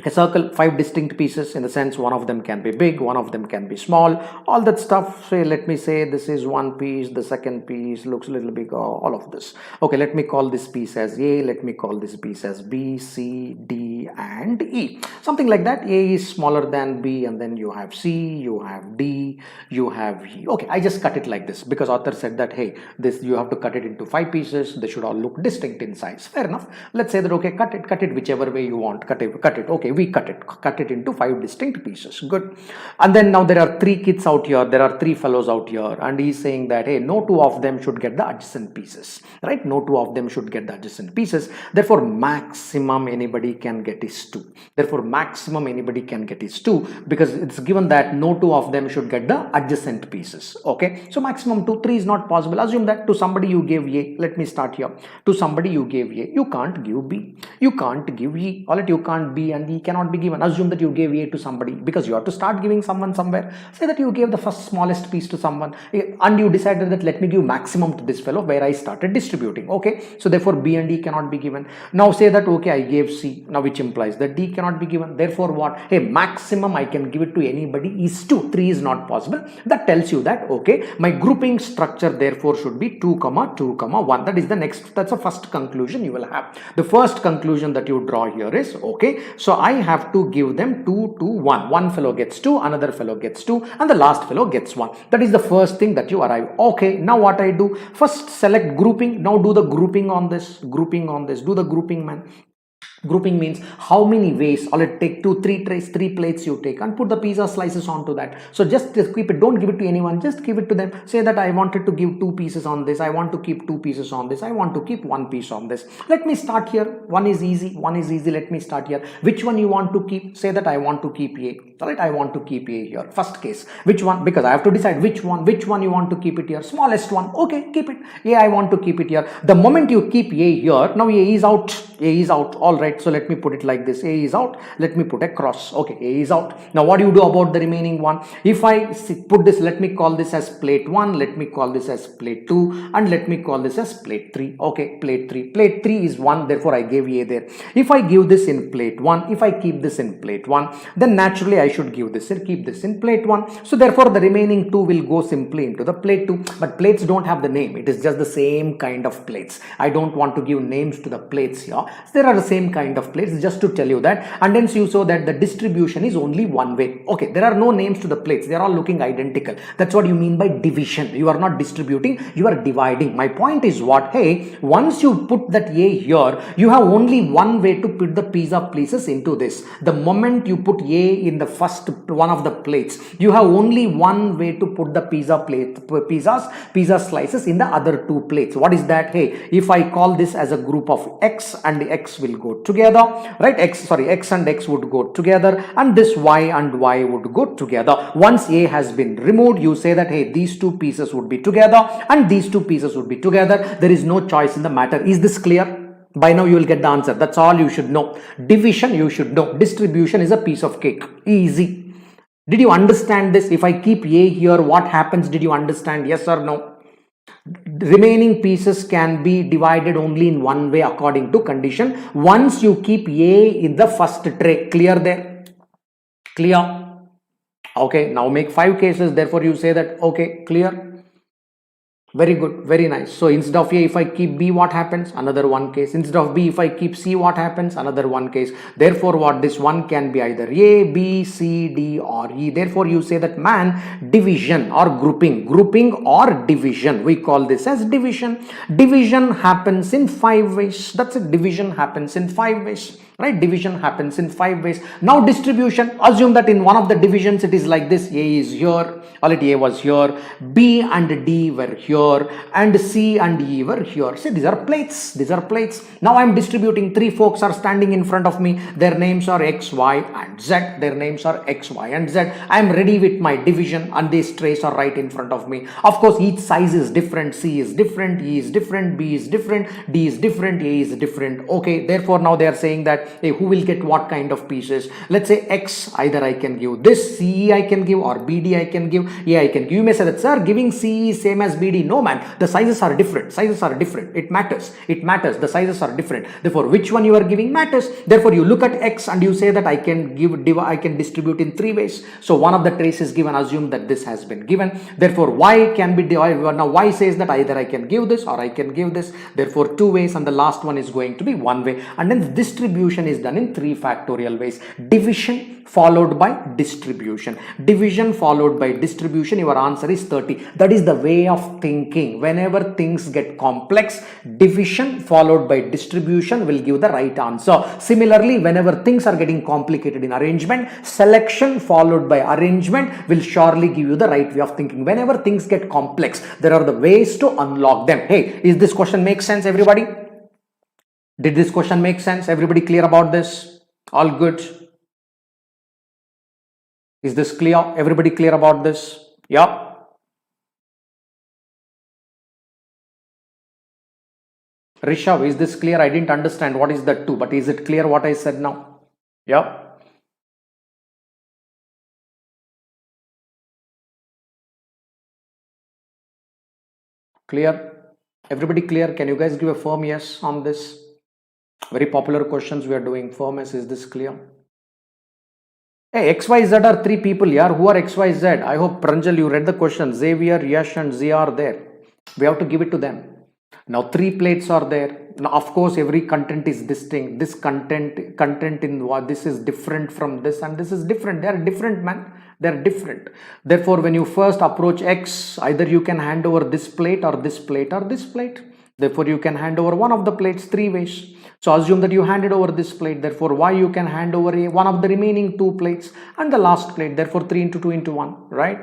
a circle, 5 distinct pieces, in the sense one of them can be big, one of them can be small, all that stuff. Say, let me say this is one piece, the second piece looks a little bigger, all of this. Okay, let me call this piece as A, let me call this piece as B, C, D and E, something like that. A is smaller than B, and then you have C, you have D, you have E. Okay, I just cut it like this because author said that, hey, this you have to cut it into 5 pieces, they should all look distinct in size. Fair enough. Let's say that, okay, cut it whichever way you want, cut it. Okay, we cut it into 5 distinct pieces. Good. And then now there are 3 kids out here, there are 3 fellows out here, and he's saying that, hey, no 2 of them should get the adjacent pieces, right? No 2 of them should get the adjacent pieces. Therefore, maximum anybody can get is 2. Therefore, maximum anybody can get is 2, because it's given that no 2 of them should get the adjacent pieces. Okay, so maximum 2, 3 is not possible. Assume that to somebody you gave A. Let me start here. To somebody you gave A. You can't give B. You can't give E. All right, you can't B and E cannot be given. Assume that you gave A to somebody, because you have to start giving someone somewhere. Say that you gave the first smallest piece to someone and you decided that let me give maximum to this fellow, where I started distributing. Okay, so therefore B and D cannot be given. Now say that, okay, I gave C, now which implies that D cannot be given. Therefore what? Hey, maximum I can give it to anybody is 2. 3 is not possible. That tells you that, okay, my grouping structure therefore should be 2, 2, 1. That is the next, that's the first conclusion you will have. The first conclusion that you draw here is, okay, so I have to give them 2, 2, 1. One fellow gets 2, another fellow gets 2, and the last fellow gets 1. That is the first thing that you arrive. Okay, now what I do? First select grouping. Now do the grouping on this, do the grouping, man. Grouping means how many ways. All it take 2, 3 trays, 3 plates you take and put the pizza slices onto that. So just keep it, don't give it to anyone, just give it to them. Say that I wanted to give 2 pieces on this, I want to keep 2 pieces on this, I want to keep 1 piece on this. Let me start here. One is easy, let me start here. Which one you want to keep? Say that I want to keep A. All right, I want to keep A here. First case, which one? Because I have to decide which one you want to keep it here. Smallest one. Okay, keep it. A, I want to keep it here. The moment you keep A here, now A is out. All right, so let me put it like this. A is out. Let me put a cross. Okay, A is out. Now what do you do about the remaining one? If I put this, let me call this as plate 1, let me call this as plate 2, and let me call this as plate 3. Okay, plate 3 is 1, therefore I gave A there. If I give this in plate 1, if I keep this in plate 1, then naturally I should give this and keep this in plate 1. So therefore the remaining 2 will go simply into the plate 2. But plates don't have the name, it is just the same kind of plates. I don't want to give names to the plates here. There are the same kind of plates, just to tell you that. And then you saw that the distribution is only one way. Okay, there are no names to the plates, they are all looking identical. That's what you mean by division. You are not distributing, you are dividing. My point is what? Hey, once you put that A here, you have only one way to put the pizza pieces into this. The moment you put A in the first one of the plates, you have only one way to put the pizza slices in the other 2 plates. What is that? Hey, if I call this as a group of X, and X will go together, right? X and X would go together, and this Y and Y would go together. Once A has been removed, you say that, hey, these 2 pieces would be together and these 2 pieces would be together. There is no choice in the matter. Is this clear? By now you will get the answer. That's all you should know. Division you should know. Distribution is a piece of cake. Easy. Did you understand this? If I keep A here, what happens? Did you understand? Yes or no? Remaining pieces can be divided only in one way according to condition. Once you keep A in the first tray. Clear there? Clear? Okay, now make 5 cases. Therefore you say that, okay, clear? Very good, very nice. So instead of A, if I keep B, what happens? Another one case. Instead of B, if I keep C, what happens? Another one case. Therefore, what this one can be either A, B, C, D, or E. Therefore, you say that man, division or grouping or division. We call this as division. Division happens in 5 ways. That's it. Division happens in 5 ways. Right, division happens in 5 ways. Now distribution, assume that in one of the divisions it is like this: A is here, already A was here, B and D were here, and C and E were here. See, these are plates, Now I am distributing, 3 folks are standing in front of me, their names are X, Y and Z, I am ready with my division, and these trays are right in front of me. Of course, each size is different, C is different, E is different, B is different, D is different, A is different. Okay, therefore now they are saying that, hey, who will get what kind of pieces? Let's say X, either I can give this, CE I can give, or BD I can give, A I can give. You may say that, sir, giving CE is same as BD. No man, the sizes are different. It matters. The sizes are different. Therefore, which one you are giving matters. Therefore, you look at X and you say that I can distribute in 3 ways. So one of the trays is given, assume that this has been given. Therefore, Y can be divided. Now Y says that either I can give this or I can give this. Therefore, 2 ways, and the last one is going to be 1 way. And then distribution is done in 3 factorial ways. Division followed by distribution. Your answer is 30. That is the way of thinking. Whenever things get complex, division followed by distribution will give the right answer. Similarly, whenever things are getting complicated in arrangement, selection followed by arrangement will surely give you the right way of thinking. Whenever things get complex, there are the ways to unlock them. Hey, is this question make sense, everybody? Did this question make sense? Everybody clear about this? All good? Is this clear? Everybody clear about this? Yeah. Rishav, is this clear? I didn't understand what is that too, but is it clear what I said now? Yeah. Clear? Everybody clear? Can you guys give a firm yes on this? Very popular questions we are doing. Firm yes, is this clear? Hey, XYZ are 3 people here. Who are XYZ? I hope, Pranjal, you read the question. Xavier, Yash and Z are there. We have to give it to them. Now 3 plates are there. Now of course every content is distinct. This content in what this is different from this, and this is different. They are different, man. They are different. Therefore, when you first approach X, either you can hand over this plate or this plate or this plate. Therefore, you can hand over one of the plates 3 ways. So assume that you handed over this plate. Therefore, Y you can hand over one of the remaining 2 plates and the last plate. Therefore, 3 into 2 into 1, right?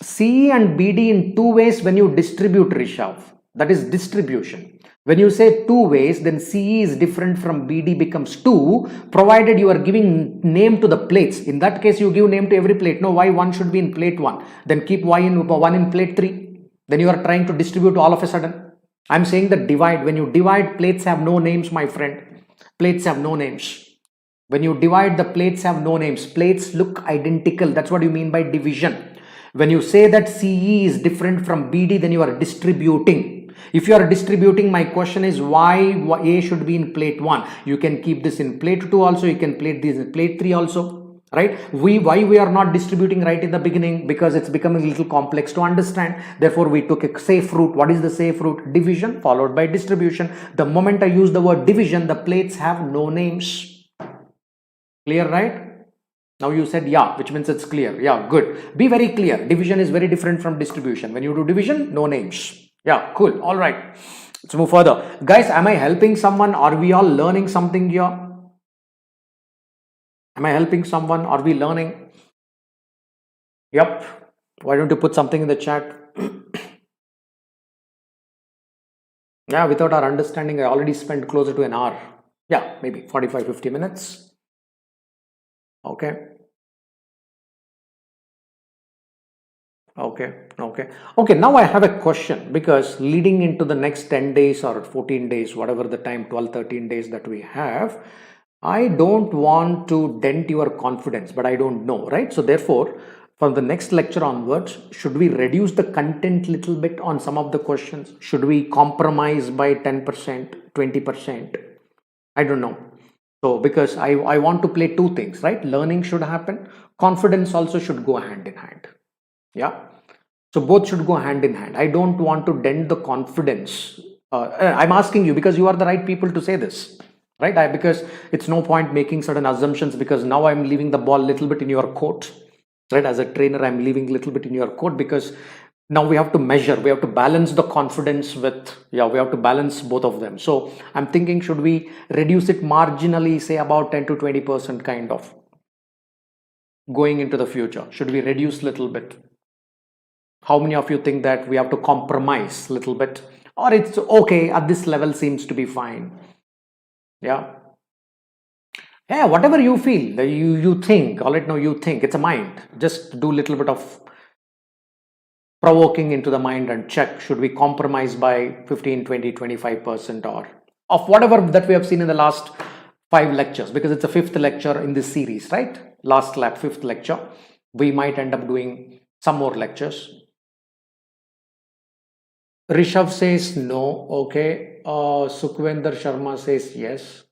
C and BD in 2 ways when you distribute, Rishav. That is distribution. When you say 2 ways, then CE is different from BD becomes 2, provided you are giving name to the plates. In that case, you give name to every plate. No, Y1 should be in plate 1. Then keep Y1 in plate 3. Then you are trying to distribute all of a sudden. I'm saying that divide. When you divide, plates have no names, my friend. Plates have no names. When you divide, the plates have no names. Plates look identical. That's what you mean by division. When you say that CE is different from BD, then you are distributing. If you are distributing, my question is why A should be in plate 1. You can keep this in plate 2 also. You can plate this in plate 3 also. Right? Why we are not distributing right in the beginning? Because it's becoming a little complex to understand. Therefore, we took a safe route. What is the safe route? Division followed by distribution. The moment I use the word division, the plates have no names. Clear, right? Now you said yeah, which means it's clear. Yeah, good. Be very clear. Division is very different from distribution. When you do division, no names. Yeah, cool. All right. Let's move further. Guys, am I helping someone? Are we all learning something here? Am I helping someone? Are we learning? Yep. Why don't you put something in the chat? Yeah, without our understanding, I already spent closer to an hour. Yeah, maybe 45-50 minutes. Okay. Okay, now I have a question, because leading into the next 10 days or 14 days, whatever the time, 12-13 days that we have, I don't want to dent your confidence, but I don't know, right? So therefore, from the next lecture onwards, should we reduce the content little bit on some of the questions? Should we compromise by 10%, 20%? I don't know. So because I want to play 2 things, right? Learning should happen. Confidence also should go hand in hand. Yeah. So both should go hand in hand. I don't want to dent the confidence. I'm asking you because you are the right people to say this, right? Because it's no point making certain assumptions, because now I'm leaving the ball a little bit in your court, right? As a trainer, I'm leaving a little bit in your court, because now we have to measure, we have to balance the confidence with, yeah, we have to balance both of them. So I'm thinking, should we reduce it marginally, say about 10 to 20% kind of going into the future? Should we reduce a little bit? How many of you think that we have to compromise a little bit, or it's okay at this level, seems to be fine? Yeah. Yeah, whatever you feel, you think, all right, no, you think, it's a mind. Just do a little bit of provoking into the mind and check, should we compromise by 15, 20, 25%, or of whatever that we have seen in the last 5 lectures, because it's a 5th lecture in this series, right? Last lap, 5th lecture. We might end up doing some more lectures. Rishabh says no. Okay. Sukhwinder Sharma says yes.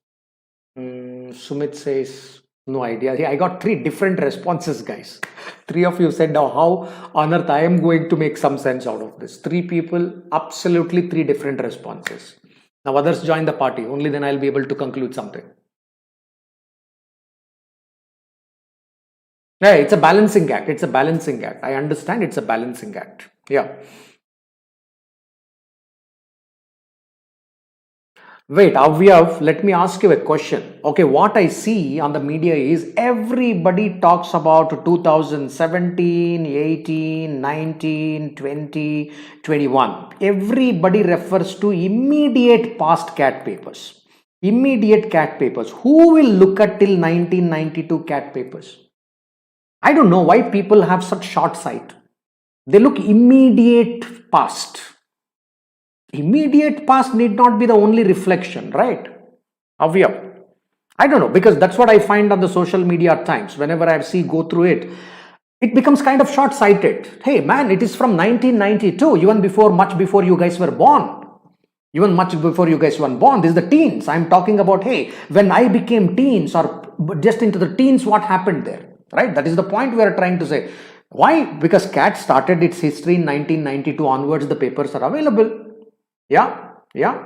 Sumit says no idea. Yeah, I got 3 different responses, guys. 3 of you said, now how on earth I am going to make some sense out of this? 3 people, absolutely 3 different responses. Now others join the party. Only then I'll be able to conclude something. Yeah, it's a balancing act. It's a balancing act. I understand it's a balancing act. Yeah. Wait, Avyav, let me ask you a question. Okay, what I see on the media is everybody talks about 2017, 18, 19, 20, 21. Everybody refers to immediate past CAT papers. Immediate CAT papers. Who will look at till 1992 CAT papers? I don't know why people have such short sight. They look immediate past. Immediate past need not be the only reflection, right? Avya. I don't know, because that's what I find on the social media at times. Whenever I see go through it, it becomes kind of short-sighted. Hey man, it is from 1992, even before, much before you guys were born. Even much before you guys were born. This is the teens. I'm talking about, hey, when I became teens, or just into the teens, what happened there, right? That is the point we are trying to say. Why? Because CAT started its history in 1992 onwards. The papers are available. Yeah, yeah,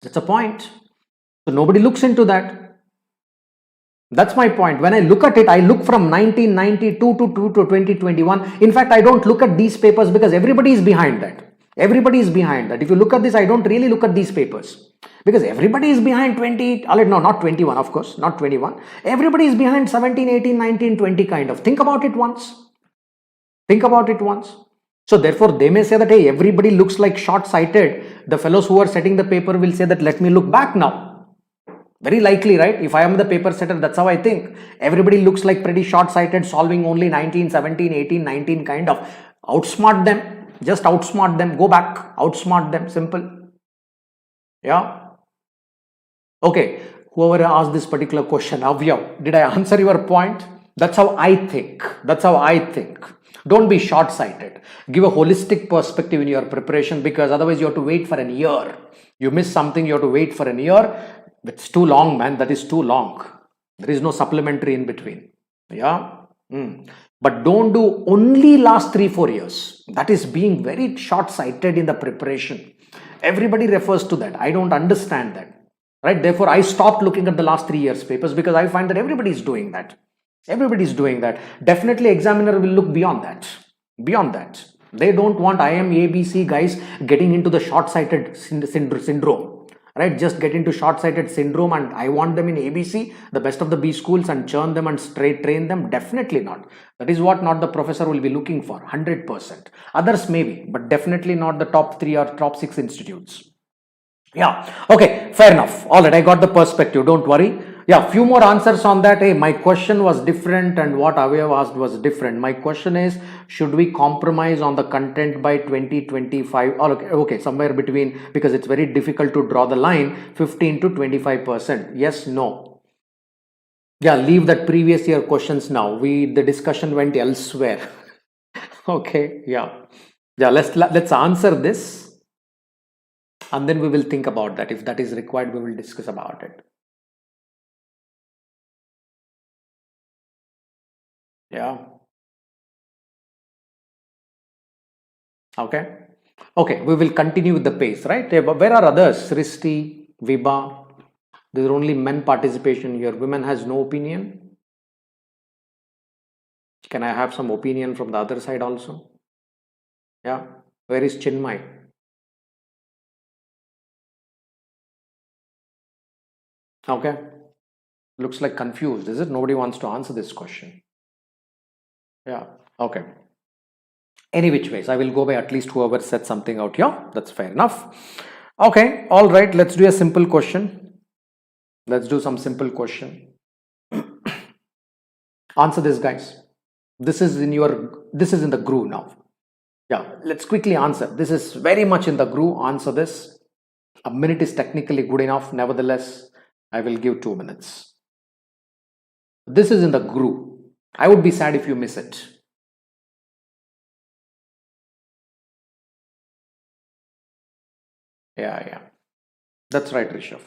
that's a point. So nobody looks into that. That's my point. When I look at it, I look from 1992 to 2021. In fact, I don't look at these papers because everybody is behind that. Everybody is behind that. If you look at this, I don't really look at these papers because everybody is behind 20. No, not 21, of course, not 21. Everybody is behind 17, 18, 19, 20 kind of. Think about it once. Think about it once. So therefore, they may say that, hey, everybody looks like short-sighted. The fellows who are setting the paper will say that, let me look back now. Very likely, right? If I am the paper setter, that's how I think. Everybody looks like pretty short-sighted, solving only 19, 17, 18, 19 kind of. Outsmart them. Just outsmart them. Go back. Outsmart them. Simple. Yeah. Okay. Whoever asked this particular question, Avyav, did I answer your point? That's how I think. That's how I think. Don't be short-sighted. Give a holistic perspective in your preparation, because otherwise you have to wait for a year. You miss something, you have to wait for a year. It's too long, man. That is too long. There is no supplementary in between. Yeah. But don't do only last 3-4 years. That is being very short-sighted in the preparation. Everybody refers to that. I don't understand that. Right? Therefore, I stopped looking at the last 3 years papers because I find that everybody is doing that. Everybody is doing that. Definitely, examiner will look beyond that. Beyond that. They don't want IM ABC guys getting into the short-sighted syndrome. Right? Just get into short-sighted syndrome, and I want them in ABC, the best of the B schools, and churn them and straight train them. Definitely not. That is what not the professor will be looking for. 100%. Others maybe, but definitely not the top 3 or top 6 institutes. Yeah. Okay. Fair enough. All right. I got the perspective. Don't worry. Yeah. Few more answers on that. Hey, my question was different and what Avayav asked was different. My question is, should we compromise on the content by 2025? Oh, okay. Okay. Somewhere between, because it's very difficult to draw the line, 15 to 25%. Yes, no. Yeah. Leave that previous year questions now. The discussion went elsewhere. Okay. Yeah. Yeah. Let's answer this. And then we will think about that. If that is required, we will discuss about it. Yeah. Okay. Okay, we will continue with the pace, right? Where are others? Sristi, Viba. There are only men participation here. Women has no opinion. Can I have some opinion from the other side also? Yeah. Where is Chinmay? Okay. Looks like confused. Is it? Nobody wants to answer this question. Yeah. Okay. Any which ways, I will go by at least whoever said something out here. That's fair enough. Okay. All right. Let's do a simple question. Let's do some simple question. Answer this, guys. This is in your. This is in the groove now. Yeah. Let's quickly answer. This is very much in the groove. Answer this. A minute is technically good enough. Nevertheless, I will give 2 minutes. This is in the groove. I would be sad if you miss it. Yeah. That's right, Rishabh.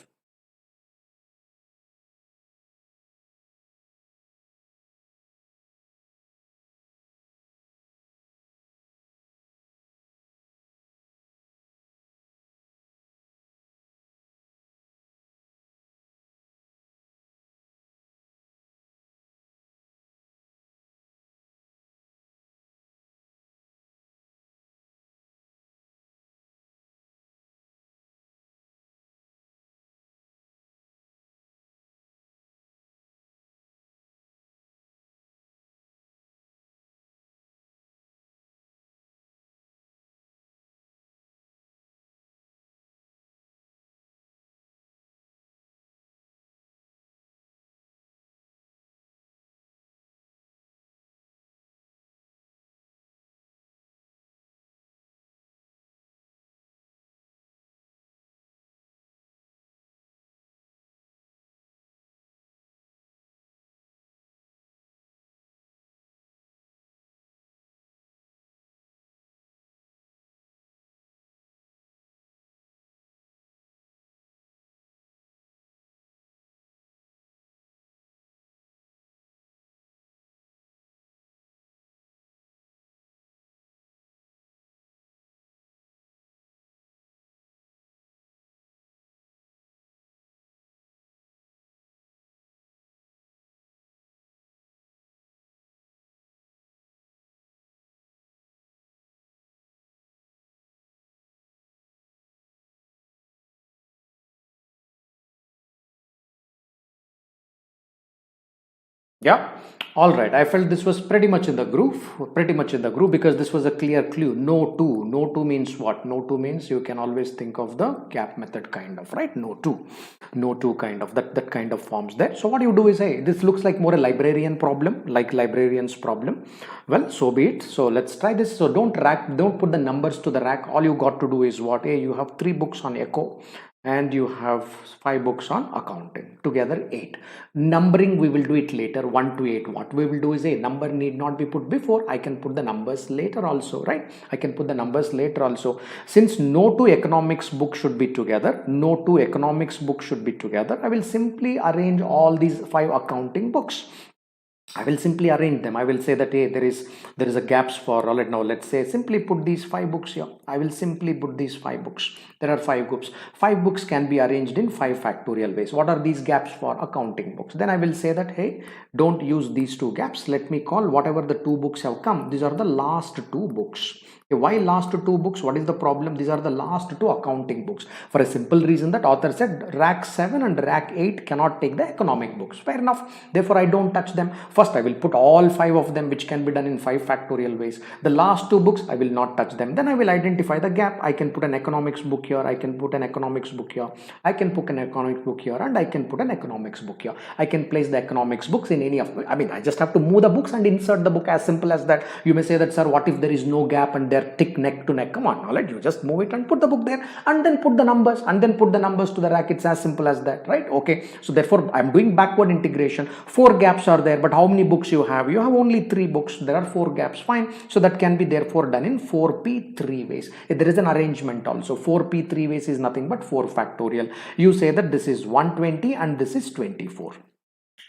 Yeah. All right. I felt this was pretty much in the groove, because this was a clear clue. No two. No two means what? No two means you can always think of the gap method kind of, right? No two. No two kind of that kind of forms there. So what you do is, hey, this looks like more a librarian problem, like librarian's problem. Well, so be it. So let's try this. So don't put the numbers to the rack. All you got to do is what? Hey, you have 3 books on echo and you have 5 books on accounting, together 8. Numbering we will do it later, 1 to 8. What we will do is a number need not be put before. I can put the numbers later also, right? I can put the numbers later also. Since no two economics book should be together, no two economics book should be together, I will simply arrange all these 5 accounting books. I will simply arrange them. I will say that, hey, there is a gaps for all. Now let's say simply put these 5 books here. I will simply put these 5 books. There are 5 books. 5 books can be arranged in 5 factorial ways. What are these gaps for? Accounting books. Then I will say that, hey, don't use these 2 gaps. Let me call whatever the 2 books have come. These are the last 2 books. Why last 2 books? What is the problem? These are the last 2 accounting books, for a simple reason that author said rack 7 and rack 8 cannot take the economic books. Fair enough. Therefore I don't touch them. First I will put all 5 of them, which can be done in 5 factorial ways. The last 2 books I will not touch them. Then I will identify the gap. I can put an economics book here, I can put an economics book here, I can put an economics book here, and I can put an economics book here. I can place the economics books in any of, I just have to move the books and insert the book, as simple as that. You may say that, sir, what if there is no gap and they're tick neck to neck? Come on, knowledge, you just move it and put the book there and then put the numbers to the rack. It's as simple as that, right? Okay, so therefore I'm doing backward integration. 4 gaps are there, but how many books you have? You have only 3 books. There are 4 gaps. Fine. So that can be therefore done in 4p3 ways. If there is an arrangement also. 4p3 ways is nothing but 4 factorial. You say that this is 120 and this is 24.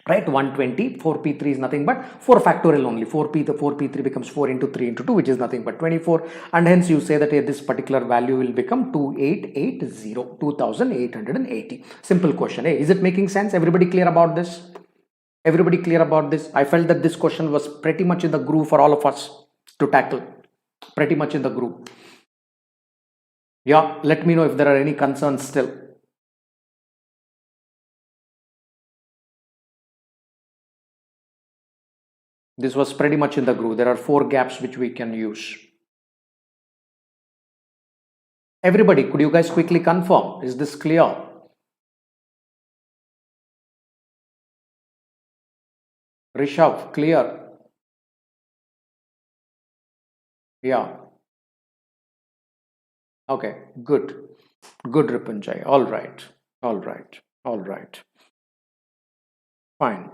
right? 120, 4p3 is nothing but 4 factorial only. 4p3 becomes 4 into 3 into 2, which is nothing but 24, and hence you say that this particular value will become 2880. Simple question. Is it making sense? Everybody clear about this? Everybody clear about this? I felt that this question was pretty much in the groove for all of us to tackle. Pretty much in the groove. Yeah, let me know if there are any concerns still. This was pretty much in the groove. There are 4 gaps which we can use. Everybody, could you guys quickly confirm? Is this clear? Rishabh, clear? Yeah. Okay, good. Good, Ripunjay. All right. All right. All right. Fine.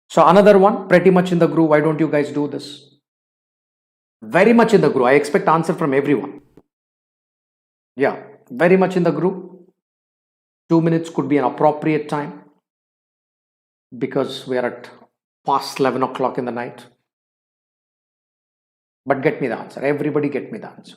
So another one, pretty much in the groove. Why don't you guys do this? Very much in the groove. I expect answer from everyone. Yeah, very much in the groove. 2 minutes could be an appropriate time because we are at past 11 o'clock in the night. But get me the answer. Everybody get me the answer.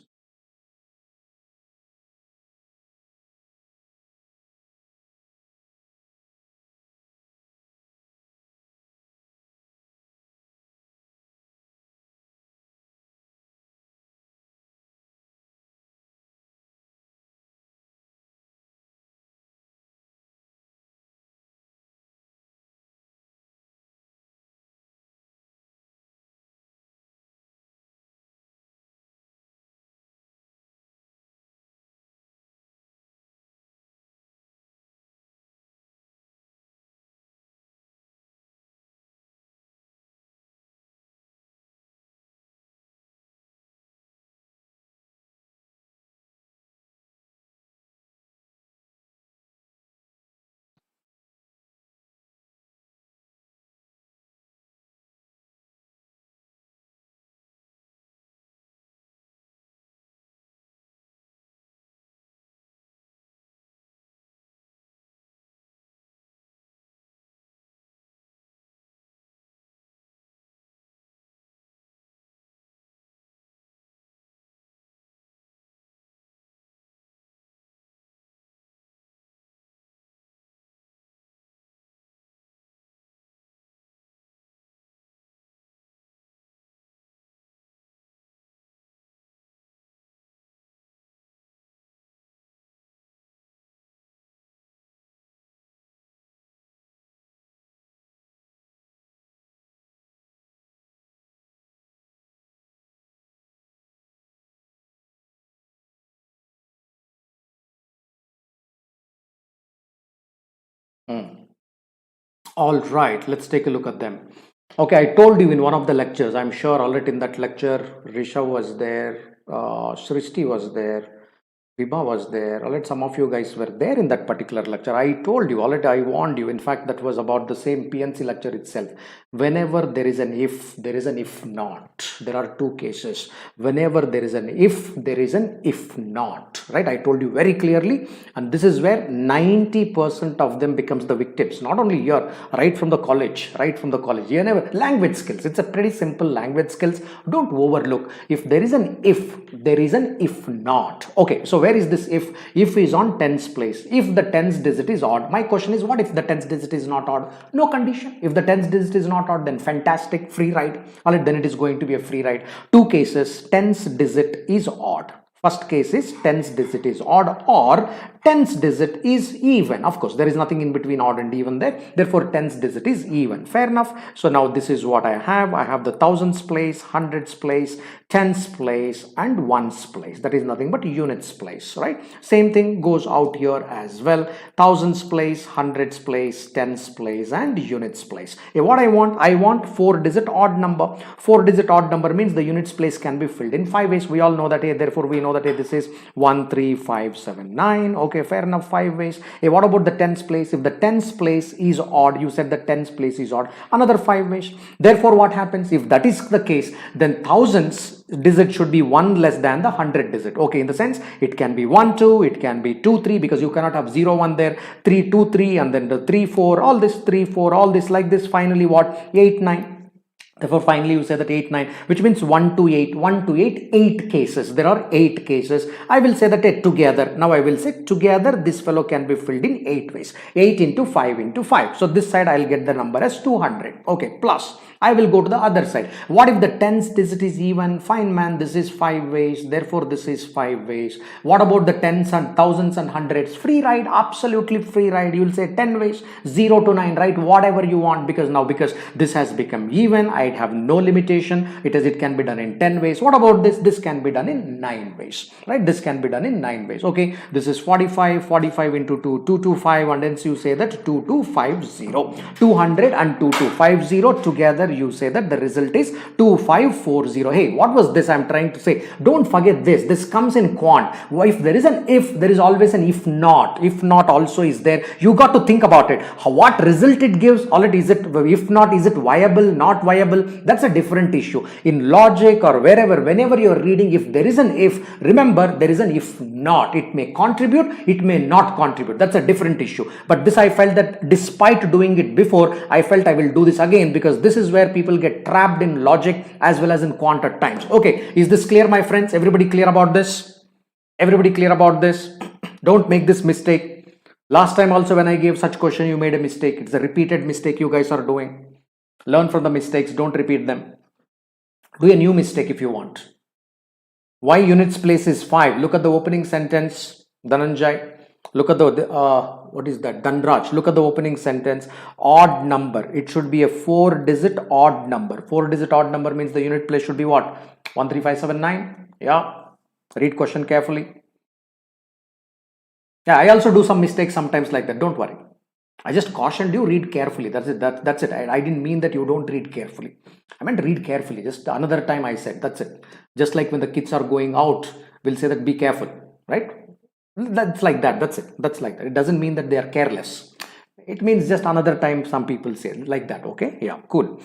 All right, let's take a look at them. Okay, I told you in one of the lectures, I'm sure already in that lecture, Risha was there, Srishti was there, Vibha was there. Alright, some of you guys were there in that particular lecture. I told you already, I warned you. In fact, that was about the same PNC lecture itself. Whenever there is an if, there is an if not. There are 2 cases. Whenever there is an if, there is an if not. Right? I told you very clearly. And this is where 90% of them becomes the victims. Not only here, right from the college. Right from the college. You never language skills. It's a pretty simple language skills. Don't overlook. If there is an if, there is an if not. Okay, so where is this if? If is on tens place. If the tens digit is odd. My question is, what if the tens digit is not odd? No condition. If the tens digit is not odd, then fantastic, free ride. Alright, then it is going to be a free ride. 2 cases, tens digit is odd. First case is tens digit is odd or tens digit is even. Of course, there is nothing in between odd and even there. Therefore, tens digit is even. Fair enough. So now this is what I have. I have the thousands place, hundreds place, tens place and ones place. That is nothing but units place, right? Same thing goes out here as well. Thousands place, hundreds place, tens place and units place. What I want 4 digit odd number. 4 digit odd number means the units place can be filled in 5 ways. We all know that here. Therefore, we know that here this is 13579. Okay. Okay, fair enough, 5 ways. Hey, what about the tens place? If the tens place is odd, you said the tens place is odd, another 5 ways. Therefore, what happens if that is the case? Then thousands digit should be 1 less than the 100 digit. Okay, in the sense it can be 1 2, it can be 2 3, because you cannot have 0 1 there, 3 2 3, and then the 3 4, all this 3 4, all this like this. Finally, what? 8 9. Therefore, finally, you say that 8 9, which means 1 to 8, 1 to 8, 8 cases. There are 8 cases. I will say that together. Now I will say together this fellow can be filled in 8 ways. 8 into 5 into 5. So this side I will get the number as 200. Okay, plus I will go to the other side. What if the tens digit is even? Fine man, this is 5 ways. Therefore, this is 5 ways. What about the tens and thousands and hundreds? Free ride, absolutely free ride. You will say 10 ways, 0 to 9, right? Whatever you want, because now because this has become even, I have no limitation. It can be done in 10 ways. What about this? This can be done in 9 ways, right? This can be done in 9 ways. Okay, this is 45, 45 into 2, 225, and hence you say that 2250. 200 and 2250 together, you say that the result is 2540. Hey, what was this I'm trying to say? Don't forget this. This comes in quant. If there is an if, there is always an if not. If not also is there. You got to think about it. What result it gives? Already, is it, if not, is it viable, not viable? That's a different issue. In logic or wherever, whenever you're reading, if there is an if, remember there is an if not. It may contribute, it may not contribute. That's a different issue. But this, I felt that despite doing it before, I felt I will do this again, because this is where people get trapped in logic as well as in quant at times. Okay, is this clear, my friends? Everybody clear about this? Everybody clear about this? Don't make this mistake. Last time also when I gave such question, you made a mistake. It's a repeated mistake you guys are doing. Learn from the mistakes, don't repeat them. Do a new mistake if you want. Why units place is 5? Look at the opening sentence, Dhananjay. Look at the, what is that? Dhanraj. Look at the opening sentence. Odd number. It should be a 4-digit odd number. 4-digit odd number means the unit place should be what? 13579. Yeah. Read question carefully. Yeah, I also do some mistakes sometimes like that. Don't worry. I just cautioned you, read carefully. That's it. That's it. I didn't mean that you don't read carefully. I meant read carefully. Just another time I said, that's it. Just like when the kids are going out, we'll say that be careful, right? That's like that. That's it. That's like that. It doesn't mean that they are careless. It means just another time some people say like that. Okay. Yeah, cool.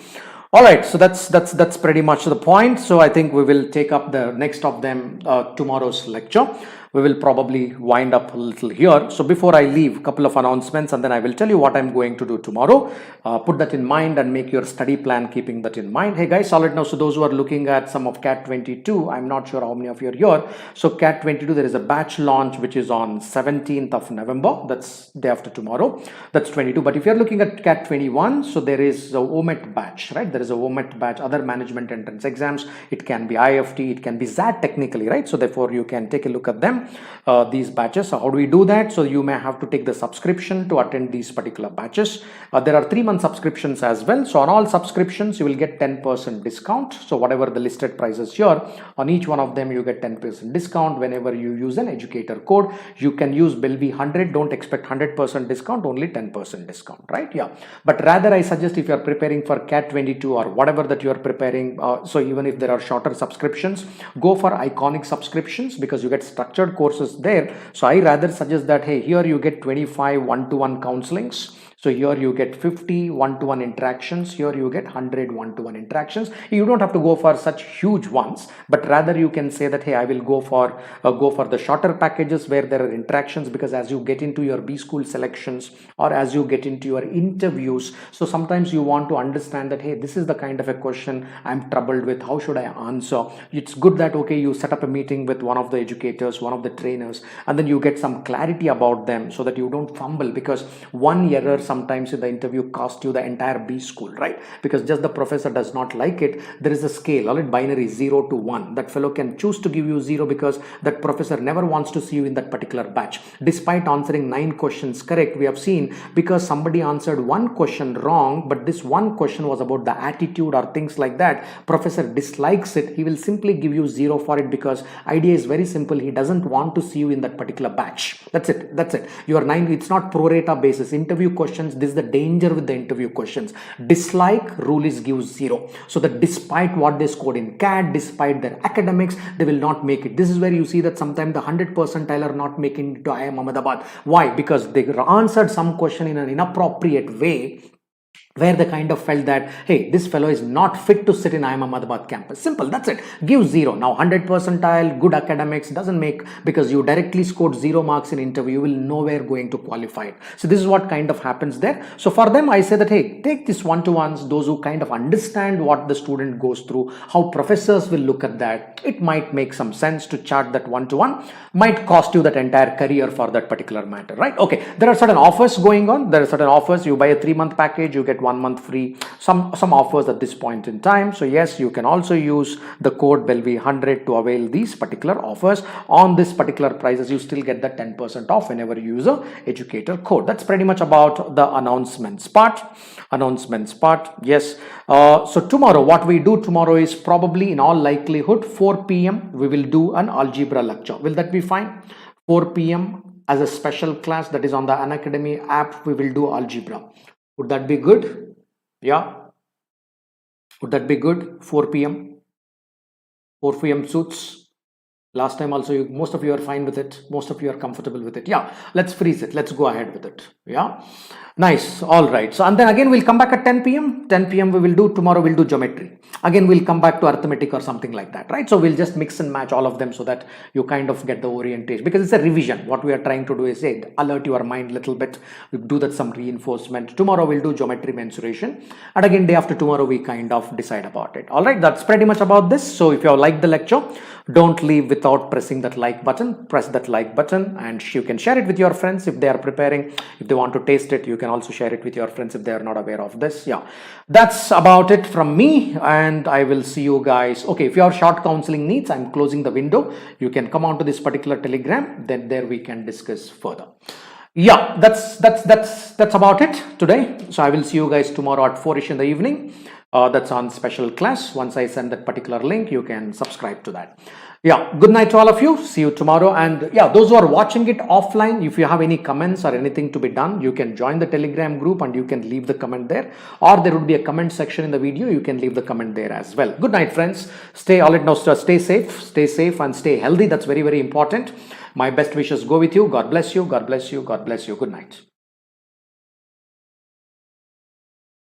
All right, so that's pretty much the point. So I think we will take up the next of them tomorrow's lecture. We will probably wind up a little here. So before I leave, a couple of announcements, and then I will tell you what I'm going to do tomorrow. Put that in mind and make your study plan keeping that in mind. Hey guys, solid now. So those who are looking at some of CAT 22, I'm not sure how many of you are here. So CAT 22, there is a batch launch which is on 17th of November. That's day after tomorrow. That's 22. But if you're looking at CAT 21, so there is a OMET batch, right? There is a OMET batch, other management entrance exams. It can be IIFT, it can be ZAT technically, right? So therefore you can take a look at them. These batches. So how do we do that? So you may have to take the subscription to attend these particular batches. There are 3-month subscriptions as well. So on all subscriptions you will get 10% discount. So whatever the listed prices here, on each one of them you get 10% discount. Whenever you use an educator code, you can use Belvi 100. Don't expect 100% discount, only 10% discount, right? Yeah, but rather I suggest if you are preparing for CAT 22 or whatever that you are preparing, so even if there are shorter subscriptions, go for iconic subscriptions because you get structured courses there. So I rather suggest that, hey, here you get 25 one-to-one counselings. So here you get 50 one-to-one interactions. Here you get 100 one-to-one interactions. You don't have to go for such huge ones, but rather you can say that, hey, I will go for the shorter packages where there are interactions, because as you get into your B school selections or as you get into your interviews, so sometimes you want to understand that, hey, this is the kind of a question I'm troubled with. How should I answer? It's good that, okay, you set up a meeting with one of the educators, one of the trainers, and then you get some clarity about them so that you don't fumble, because one error sometimes in the interview cost you the entire B school, right? Because just the professor does not like it. There is a scale, all it binary 0 to 1. That fellow can choose to give you 0 because that professor never wants to see you in that particular batch. Despite answering 9 questions correct, we have seen because somebody answered 1 question wrong, but this 1 question was about the attitude or things like that. Professor dislikes it. He will simply give you 0 for it, because idea is very simple. He doesn't want to see you in that particular batch. That's it. That's it. You are 9. It's not pro rata basis. Interview question questions. This is the danger with the interview questions. Dislike rule is give 0. So that despite what they scored in CAT, despite their academics, they will not make it. This is where you see that sometimes the 100 percentile are not making it to IIM Ahmedabad. Why? Because they answered some question in an inappropriate way, where they kind of felt that, hey, this fellow is not fit to sit in IIM Ahmedabad campus. Simple, that's it. Give 0. Now 100 percentile, good academics doesn't make, because you directly scored 0 marks in interview, you will nowhere going to qualify it. So this is what kind of happens there. So for them, I say that, hey, take this one-to-ones, those who kind of understand what the student goes through, how professors will look at that. It might make some sense to chart that one-to-one, might cost you that entire career for that particular matter, right? Okay, there are certain offers going on. There are certain offers. You buy a 3-month package, you get 1 month free, some offers at this point in time. So yes, you can also use the code Belvi100 to avail these particular offers. On this particular prices, you still get the 10% off whenever you use a educator code. That's pretty much about the announcements part. Yes. So tomorrow, what we do tomorrow is probably, in all likelihood, 4 p.m. we will do an algebra lecture. Will that be fine? 4 p.m. as a special class, that is on the Unacademy app, we will do algebra. Would that be good? Yeah. Would that be good? 4 p.m. 4 p.m. suits. Last time also, most of you are fine with it. Most of you are comfortable with it. Yeah. Let's freeze it. Let's go ahead with it. Yeah. Nice. All right. So, and then again, we'll come back at 10 p.m. 10 p.m. we will do, tomorrow we'll do geometry. Again, we'll come back to arithmetic or something like that, right? So we'll just mix and match all of them so that you kind of get the orientation, because it's a revision. What we are trying to do is, say, alert your mind a little bit. We do that some reinforcement. Tomorrow we'll do geometry mensuration. And again, day after tomorrow, we kind of decide about it. All right. That's pretty much about this. So if you have liked the lecture, don't leave without pressing that like button. Press that like button, and you can share it with your friends if they are preparing. If they want to taste it, you can also share it with your friends if they are not aware of this. Yeah, that's about it from me, and I will see you guys. Okay, if you have short counseling needs, I'm closing the window. You can come on to this particular Telegram, then there we can discuss further. Yeah, that's about it today. So I will see you guys tomorrow at 4ish in the evening. That's on special class. Once I send that particular link, you can subscribe to that. Yeah, good night to all of you. See you tomorrow. And yeah, those who are watching it offline, if you have any comments or anything to be done, you can join the Telegram group and you can leave the comment there, or there would be a comment section in the video. You can leave the comment there as well. Good night, friends. Stay safe and stay healthy. That's very, very important. My best wishes go with you. God bless you. God bless you. God bless you. Good night.